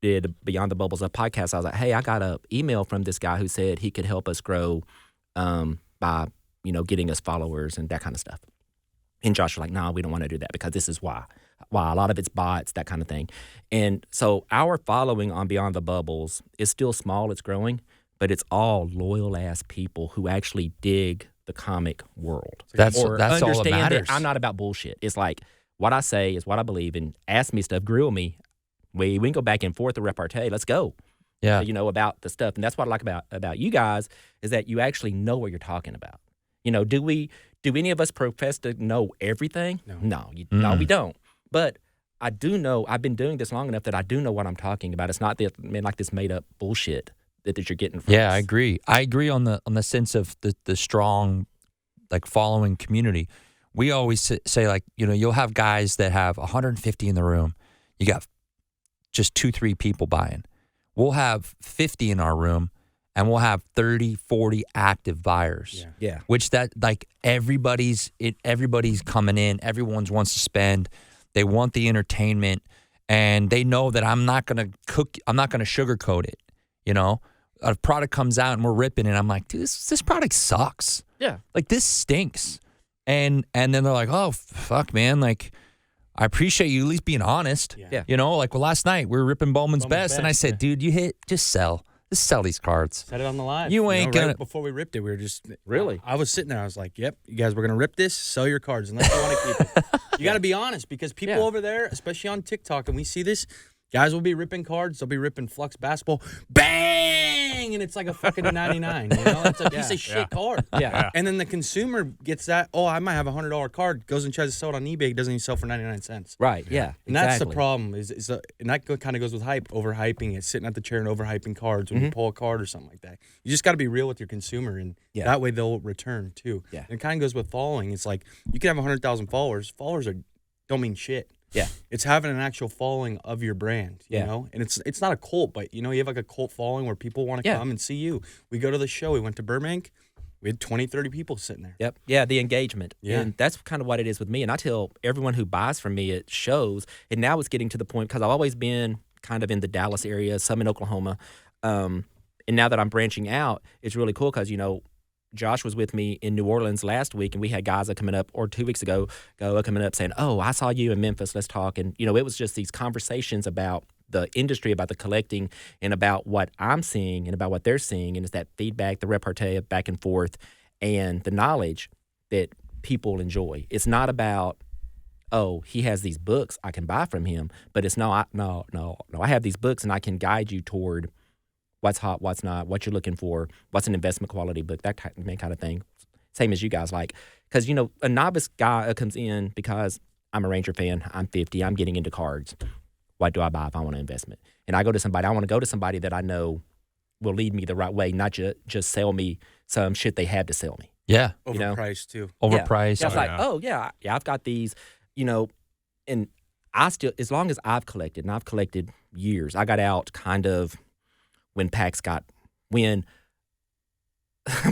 did Beyond the Bubbles Up podcast. I was like, hey, I got an email from this guy who said he could help us grow by, getting us followers and that kind of stuff. And Josh was like, no, we don't want to do that because this is why. A lot of it's bots, that kind of thing. And so our following on Beyond the Bubbles is still small. It's growing, but it's all loyal-ass people who actually dig the comic world. That's all that understand matters. I'm not about bullshit. It's like what I say is what I believe, and ask me stuff, grill me. We can go back and forth, the repartee. Let's go. Yeah. About the stuff. And that's what I like about you guys is that you actually know what you're talking about. Do any of us profess to know everything? No, we don't. But I do know, I've been doing this long enough that I do know what I'm talking about. It's not like this made up bullshit that you're getting from us. I agree. I agree on the sense of the strong, like, following community. We always say, like, you'll have guys that have 150 in the room. You got just 2-3 people buying. We'll have 50 in our room, and we'll have 30, 40 active buyers. Yeah. Which that, like, everybody's coming in. Everyone wants to spend. They want the entertainment, and they know that I'm not gonna sugarcoat it. A product comes out and we're ripping it. I'm like, dude, this product sucks. Yeah. Like, this stinks. And then they're like, oh, fuck, man. Like, I appreciate you at least being honest. Yeah. Like, well, last night we were ripping Bowman's Best, and I said, dude, just sell. Just sell these cards. Said it on the live. You ain't gonna. Right before we ripped it, we were just Really. I was sitting there. I was like, "Yep, you guys, we're gonna rip this. Sell your cards unless you want to keep it." You got to be honest, because people over there, especially on TikTok, and we see this, guys will be ripping cards. They'll be ripping Flux basketball. Bang, and it's like a fucking 99. It's a piece of shit card. Yeah. And then the consumer gets that. Oh, I might have $100 card. Goes and tries to sell it on eBay. It doesn't even sell for 99 cents. Right. Yeah. And that's the problem. And that kind of goes with hype, overhyping it, sitting at the chair and overhyping cards when you pull a card or something like that. You just got to be real with your consumer, and that way they'll return too. Yeah. And it kind of goes with following. It's like you can have 100,000 followers. Followers don't mean shit. Yeah. It's having an actual following of your brand, you know? And it's not a cult, but you have like a cult following where people want to come and see you. We go to the show. We went to Burbank. We had 20, 30 people sitting there. Yep. Yeah, the engagement. Yeah. And that's kind of what it is with me. And I tell everyone who buys from me at shows, and now it's getting to the point, because I've always been kind of in the Dallas area, some in Oklahoma. And now that I'm branching out, it's really cool because, Josh was with me in New Orleans last week, and we had guys that coming up, or 2 weeks ago, coming up saying, oh, I saw you in Memphis, let's talk. And, it was just these conversations about the industry, about the collecting, and about what I'm seeing and about what they're seeing. And it's that feedback, the repartee of back and forth, and the knowledge that people enjoy. It's not about, oh, he has these books, I can buy from him. But it's no, I have these books, and I can guide you toward what's hot, what's not, what you're looking for, what's an investment quality book, that kind of thing. Same as you guys like. Because, a novice guy comes in because I'm a Ranger fan, I'm 50, I'm getting into cards. What do I buy if I want an investment? And I want to go to somebody that I know will lead me the right way, not just sell me some shit they had to sell me. Yeah. Overpriced, too. Overpriced. Yeah. It's like, I've got these, and I still, as long as I've collected, and I've collected years, I got out kind of when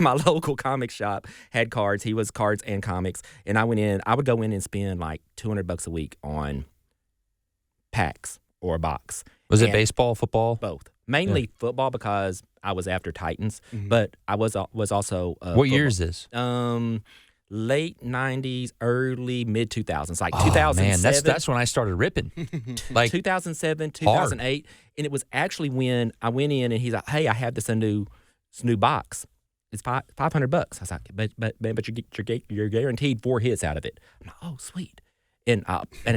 my local comic shop had cards. He was cards and comics. And I would go in and spend like $200 a week on packs or a box. Was it baseball, football? Both. Mainly football, because I was after Titans, but I was also what year is this? late 90s, early mid 2000s, like Oh 2007. man, that's when I started ripping. Like 2007, 2008, and it was actually when I went in and he's like, "Hey, I have this new box. It's $500." I was like, "But you're guaranteed 4 hits out of it." I'm like, "Oh, sweet." And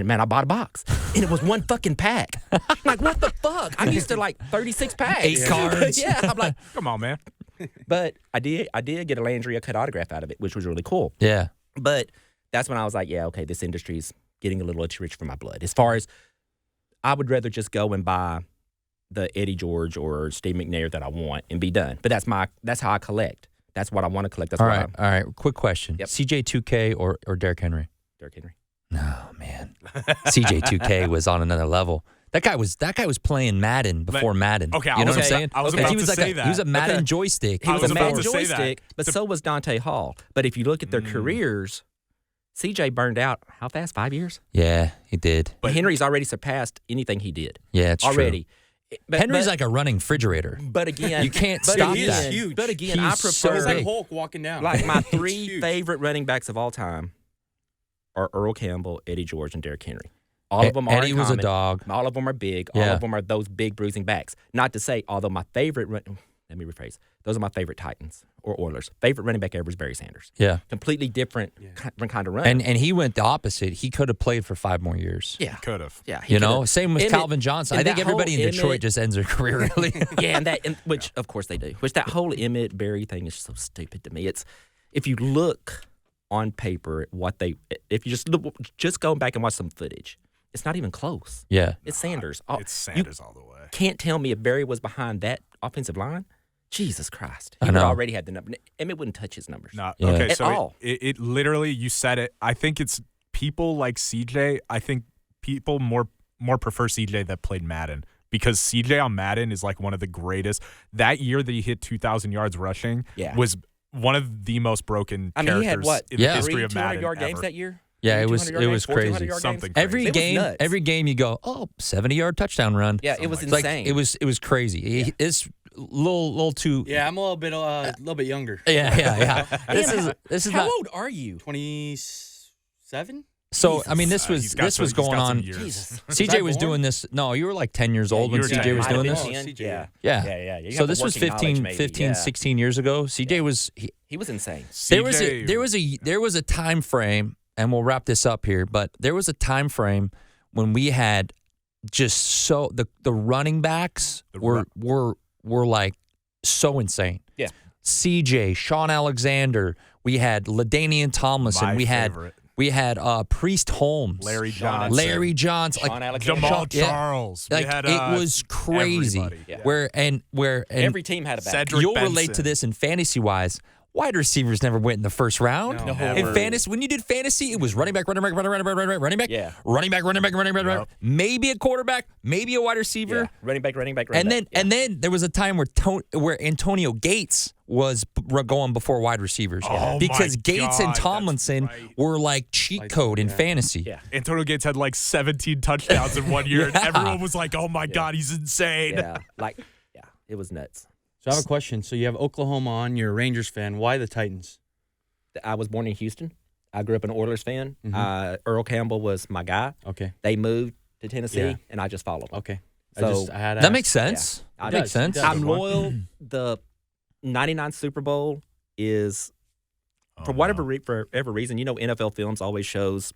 man, I bought a box, and it was one fucking pack. I'm like, what the fuck? I'm used to like 36 packs, 8 cards. Yeah, I'm like, Come on, man. but I did get a Landry cut autograph out of it, which was really cool. Yeah. But that's when I was like, yeah, okay, this industry's getting a little too rich for my blood. As far as I would rather just go and buy the Eddie George or Steve McNair that I want and be done. But that's how I collect. That's what I want to collect. That's All what right. All right. Quick question. Yep. CJ2K or Derrick Henry? Derrick Henry. No, man. CJ2K was on another level. That guy was playing Madden before Madden. Okay, you know what I'm okay, saying? I was Because about he was to like say he was a that. Madden Okay. joystick. He I was was a about man to say that. joystick, but so was Dante Hall. But if you look at their careers, CJ burned out how fast? 5 years? Yeah, he did. But Henry's already surpassed anything he did. Yeah, it's already. true. But, Henry's but, like a running refrigerator. but again, You can't but stop again, that. Huge. But again, I He's prefer so It's like big. Hulk walking down. like my It's 3 huge. favorite running backs of all time are Earl Campbell, Eddie George, and Derrick Henry. All of them are Eddie in was a common. dog. All of them are big. All Yeah. of them are those big bruising backs. Not to say, although my favorite, let me rephrase. Those are my favorite Titans or Oilers. Favorite running back ever is Barry Sanders. Yeah. Completely different kind of runner. And he went the opposite. He could have played for 5 more years. yeah, Could have. yeah. he You know, could've- same with Emmett- Calvin Johnson. I and think that everybody in whole Detroit Emmett- just ends their career really. Yeah, and which of course they do. Which that whole Emmett Berry thing is so stupid to me. It's if you look on paper at what if you just go back and watch some footage, it's not even close. Yeah. It's Sanders. It's Sanders all the way. Can't tell me if Barry was behind that offensive line. Jesus Christ, I he would know. already had the number. Emmett wouldn't touch his numbers. Not Yeah. okay. At So all. it literally, you said it. I think it's people like CJ. I think people more prefer CJ that played Madden because CJ on Madden is like one of the greatest. That year that he hit 2,000 yards rushing Yeah. was one of the most broken I mean, characters he had what? in Yeah. the history 3 of Madden 200-yard games ever. that year. Yeah, it 3 was 200-yard it games, was 4 crazy. 200-yard games? Something Every crazy. It was game, nuts. every game you go, 70-yard touchdown run. Yeah, it was Something It's like insane. it was crazy. It's little too. Yeah, I'm a little bit younger. Yeah. This is How not. old are you? 27? So I mean, this He's got was going on. Years. Jesus. CJ I was born? doing this. No, you were like 10 years old when you were CJ 10. was Might doing have this. been. CJ. Yeah. Yeah. You So have this the was working knowledge, 15, maybe. 15, Yeah. 16 years ago. CJ was He was insane. there was a time frame, and we'll wrap this up here. But there was a time frame when we had just so the running backs were like so insane. Yeah. CJ, Sean Alexander, we had LaDainian Tomlinson, My we favorite. had Priest Holmes, Larry Sean Johnson. Sean like Alexander. Jamal Yeah. Charles. like we had, it was crazy. everybody. Yeah. Where and Every team had a back. Cedric you'll Benson. relate to this in fantasy wise. Wide receivers never went in the first round. No. In Never. fantasy, when you did fantasy, it was running back, running back, running back, Yeah. running back, Yep. maybe a quarterback, maybe a wide receiver, Yeah. Running back. and then there was a time where Antonio Gates was going before wide receivers Oh, because my Gates God, and that's Tomlinson right. were like cheat code in fantasy. Yeah. Antonio Gates had like 17 touchdowns in one year, and everyone was like, "Oh my God, he's insane." Yeah. It was nuts. So I have a question. So you have Oklahoma on. You're a Rangers fan. Why the Titans? I was born in Houston. I grew up an Oilers fan. Mhm. Earl Campbell was my guy. Okay. They moved to Tennessee, Yeah. and I just followed them. Okay. So I had to That ask. makes sense. Yeah. That makes sense. It does. I'm loyal. The '99 Super Bowl is for whatever reason. You know, NFL Films always shows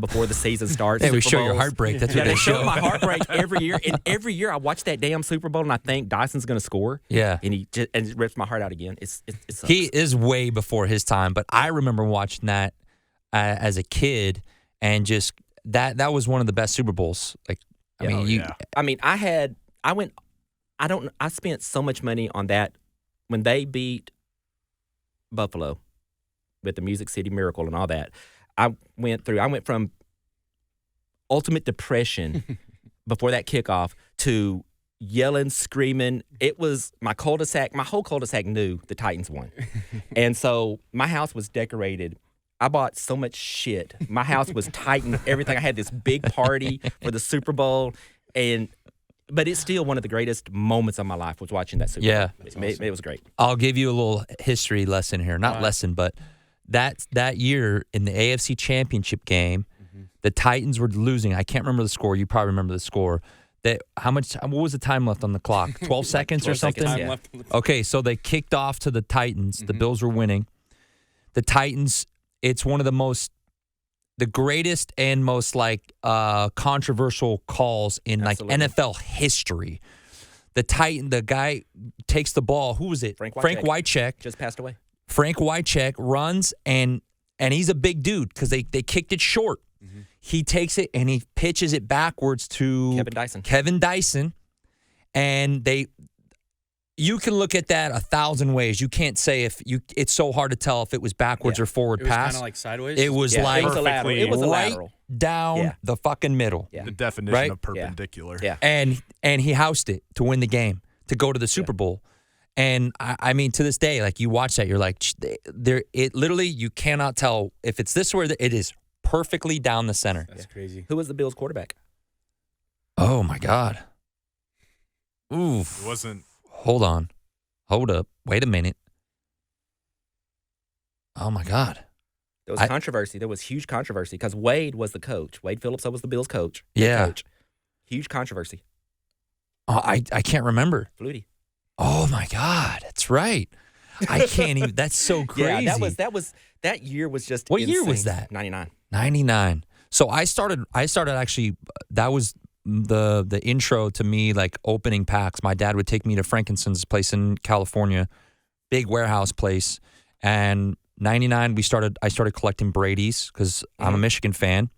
before the season starts. Hey, we Super show your Bowls. heartbreak. That's Yeah, what they they show show. my heartbreak every year, and every year I watch that damn Super Bowl, and I think Dyson's going to score, Yeah. and it rips my heart out again. It sucks. He is way before his time, but I remember watching that as a kid, and just that was one of the best Super Bowls. Like, I mean, you, yeah. I mean, I spent so much money on that when they beat Buffalo with the Music City Miracle and all that. I went from ultimate depression before that kickoff to yelling, screaming. It was my whole cul-de-sac knew the Titans won. And so my house was decorated. I bought so much shit. My house was Titan, everything. I had this big party for the Super Bowl, but it's still one of the greatest moments of my life was watching that Super Yeah. Bowl. It was great. I'll give you a little history lesson here. Not lesson, but that year in the AFC Championship game, the Titans were losing. I can't remember the score. You probably remember the score. What was the time left on the clock? 12 seconds or 12 something? seconds, Time yeah. left on the Okay, so they kicked off to the Titans. The Bills were winning. The Titans, it's one of the greatest and most controversial calls in Absolutely. NFL history. The guy takes the ball. Who was it? Frank Wycheck. Just passed away. Frank Wycheck runs and he's a big dude because they kicked it short. He takes it and he pitches it backwards to Kevin Dyson. And you can look at that 1,000 ways. You can't say it's so hard to tell if it was backwards or forward It was kind pass. of like sideways. It was Yeah, like it was a lateral. It was a right lateral. down Yeah. the fucking middle. Yeah. The definition Right? of perpendicular. Yeah. And he housed it to win the game, to go to the Super Bowl. And I mean, to this day, like you watch that, you're like, it literally, you cannot tell if it's this or it is perfectly down the center. That's crazy. Who was the Bills quarterback? Oh my God. Oof. It wasn't. Hold on. Hold up. Wait a minute. Oh my God. There was controversy. There was huge controversy because Wade was the coach. Wade Phillips was the Bills coach. Yeah. Coach. Huge controversy. Oh, I can't remember. Flutie. Oh my God. That's right. I can't even. That's so crazy. Yeah, that year was just What year insane. was that? 99. 99. So I started actually, that was the intro to me, like opening packs. My dad would take me to Frankenson's place in California, big warehouse place. And 99, I started collecting Brady's because I'm a Michigan fan.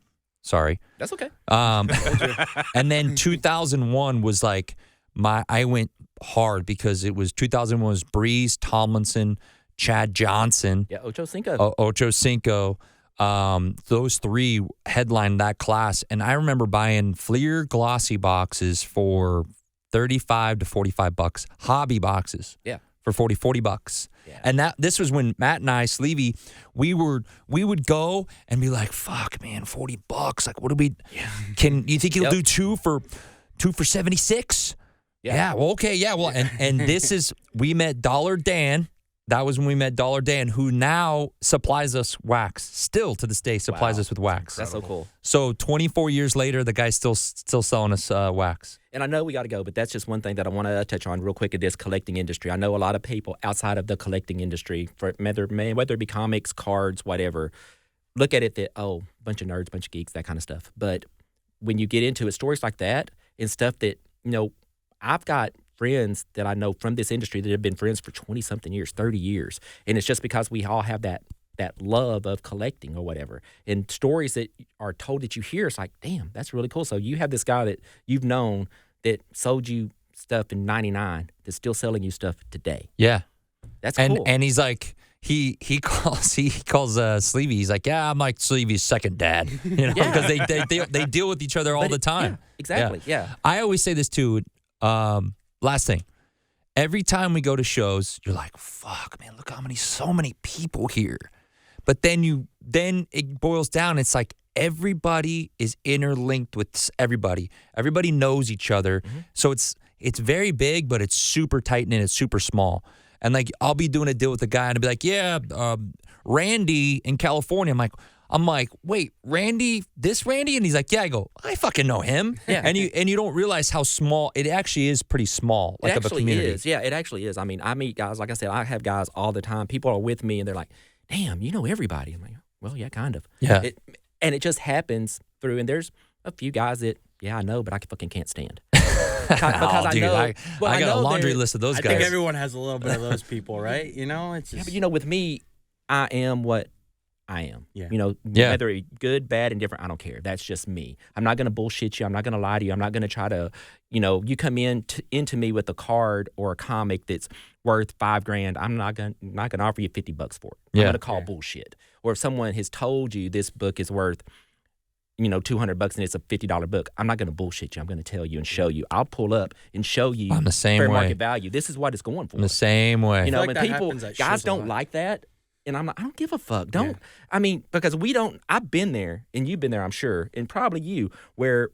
Sorry. That's okay. And then 2001 was like I went hard because it was 2001 was Breeze, Tomlinson, Chad Johnson, Yeah, Ocho Cinco. Ocho Cinco. Those three headlined that class. And I remember buying Fleer glossy boxes for $35 to $45, hobby boxes. Yeah. For $40. Yeah. And this was when Matt and I, Sleevey, we would go and be like, fuck, man, $40. Like, what do we can you think he'll do two for 76? Yeah. Well, okay. Yeah. Well, and this is, we met Dollar Dan. That was when we met Dollar Dan, who now supplies us wax. Still to this day supplies us with wax. That's so cool. So 24 years later, the guy's still selling us wax. And I know we got to go, but that's just one thing that I want to touch on real quick in this collecting industry. I know a lot of people outside of the collecting industry, for whether it be comics, cards, whatever, look at it that, bunch of nerds, bunch of geeks, that kind of stuff. But when you get into it, stories like that and stuff that, I've got friends that I know from this industry that have been friends for 20-something years, 30 years. And it's just because we all have that love of collecting or whatever. And stories that are told that you hear, it's like, damn, that's really cool. So you have this guy that you've known that sold you stuff in 99 that's still selling you stuff today. Yeah. That's cool. And he's like, he calls Sleevey. He's like, yeah, I'm like Sleevey's second dad, because they deal with each other all the time. Yeah, exactly. Yeah. I always say this too. Last thing, every time we go to shows, you're like, fuck, man, look so many people here. But then it boils down. It's like everybody is interlinked with everybody. Everybody knows each other. Mm-hmm. So it's very big, but it's super tight and it's super small. And like, I'll be doing a deal with a guy and I'll be like, yeah, Randy in California. I'm like, wait, Randy, this Randy? And he's like, yeah. I go, I fucking know him. Yeah. And you don't realize how small it actually is. Pretty small, like It of a actually community. is. Yeah, it actually is. I mean, I meet guys, like I said, I have guys all the time. People are with me and they're like, damn, you know everybody. I'm like, well, yeah, kind of. Yeah. And it just happens through, and there's a few guys that, yeah, I know, but I fucking can't stand. Oh, dude, I got a laundry list of those I guys. think everyone has a little bit of those people, right? It's just, Yeah, but with me, I am what I am. Yeah. Yeah. Whether it's good, bad, and different, I don't care. That's just me. I'm not going to bullshit you. I'm not going to lie to you. I'm not going to try to, you come into me with a card or a comic that's worth $5,000. I'm not going to offer you $50 for it. I'm Yeah. going to call bullshit. Or if someone has told you this book is worth, $200 and it's a $50 book, I'm not going to bullshit you. I'm going to tell you and show you. I'll pull up and show you I'm the same fair way. market value. This is what it's going for. I'm the same way. You know, like when that people, happens at guys shows a don't lot. like that. And I'm like, I don't give a fuck. Because I've been there and you've been there, I'm sure, and probably you, where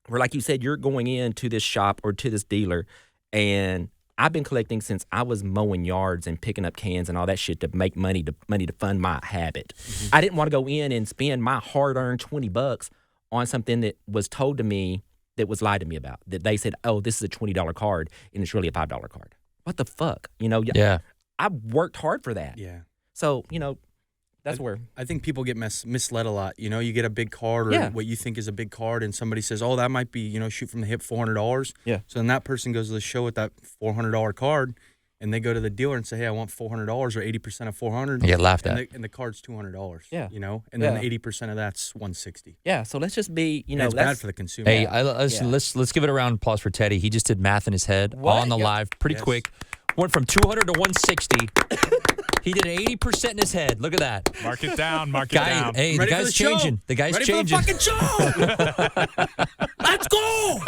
like you said, you're going into this shop or to this dealer and I've been collecting since I was mowing yards and picking up cans and all that shit to make money to fund my habit. I didn't want to go in and spend my hard-earned $20 on something that was told to me that was lied to me about. That they said, "Oh, this is a $20 card and it's really a $5 card." What the fuck? Yeah. I worked hard for that. Yeah. So, that's where. I think people get misled a lot. You get a big card or what you think is a big card, and somebody says, "Oh, that might be, shoot from the hip, $400." Yeah. So then that person goes to the show with that $400 card, and they go to the dealer and say, "Hey, I want $400 or 80% of $400." You get laughed at. And the card's $200. Yeah. And then 80% of that's $160. Yeah, so let's just be, And it's bad for the consumer. Hey, let's give it a round of applause for Teddy. He just did math in his head on the live pretty quick. Went from 200 to 160. He did 80% in his head. Look at that. Mark it down. Mark it down. Hey, the guy's changing. The guy's Ready changing. for the fucking show. Let's go.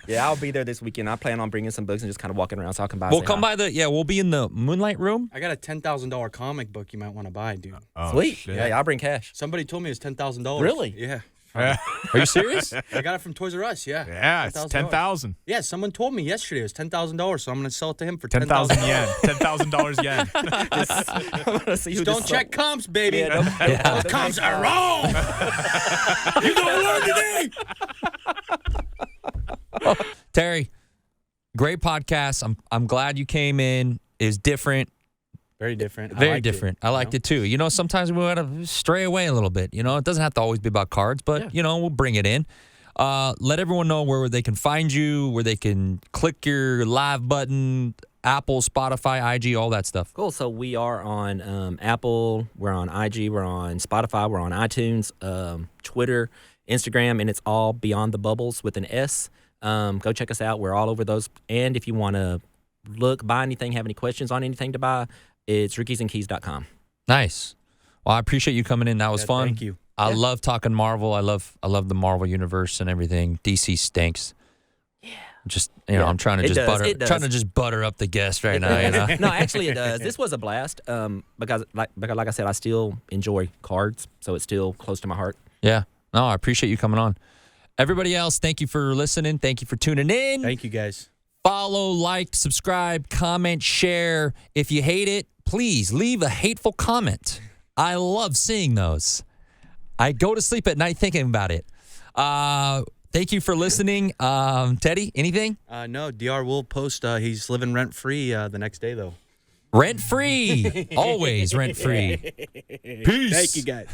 Yeah, I'll be there this weekend. I plan on bringing some books and just kind of walking around so I can buy. We'll come by we'll be in the Moonlight Room. I got a $10,000 comic book you might want to buy, dude. Oh, Sweet. shit. Yeah, I'll bring cash. Somebody told me it was $10,000. Really? Yeah. Are you serious? I got it from Toys R Us, yeah. Yeah, it's 10,000. Yeah, someone told me yesterday it was $10,000, so I'm going to sell it to him for 10,000 yen. $10,000 yen. Just don't check comps, baby. Yeah, Those comps are wrong. You're going to learn today. Terry, great podcast. I'm glad you came in. It was different. Very different. Very different. I liked it too. Sometimes we want to stray away a little bit. It doesn't have to always be about cards, but we'll bring it in. Let everyone know where they can find you, where they can click your live button, Apple, Spotify, IG, all that stuff. Cool. So we are on Apple, we're on IG, we're on Spotify, we're on iTunes, Twitter, Instagram, and it's all Beyond the Bubbles with an S. Go check us out. We're all over those. And if you want to buy anything, have any questions on anything to buy, it's rickiesandkeys.com. Nice. Well, I appreciate you coming in. That was fun. Thank you. I love talking Marvel. I love the Marvel universe and everything. DC stinks. Yeah. Just I'm trying to just butter up the guest right now. No, actually it does. This was a blast. Because like I said, I still enjoy cards, so it's still close to my heart. Yeah. No, I appreciate you coming on. Everybody else, thank you for listening. Thank you for tuning in. Thank you, guys. Follow, like, subscribe, comment, share. If you hate it, please leave a hateful comment. I love seeing those. I go to sleep at night thinking about it. Thank you for listening. Teddy, anything? No, DR will post. He's living rent-free the next day, though. Rent-free. Always rent-free. Peace. Thank you, guys.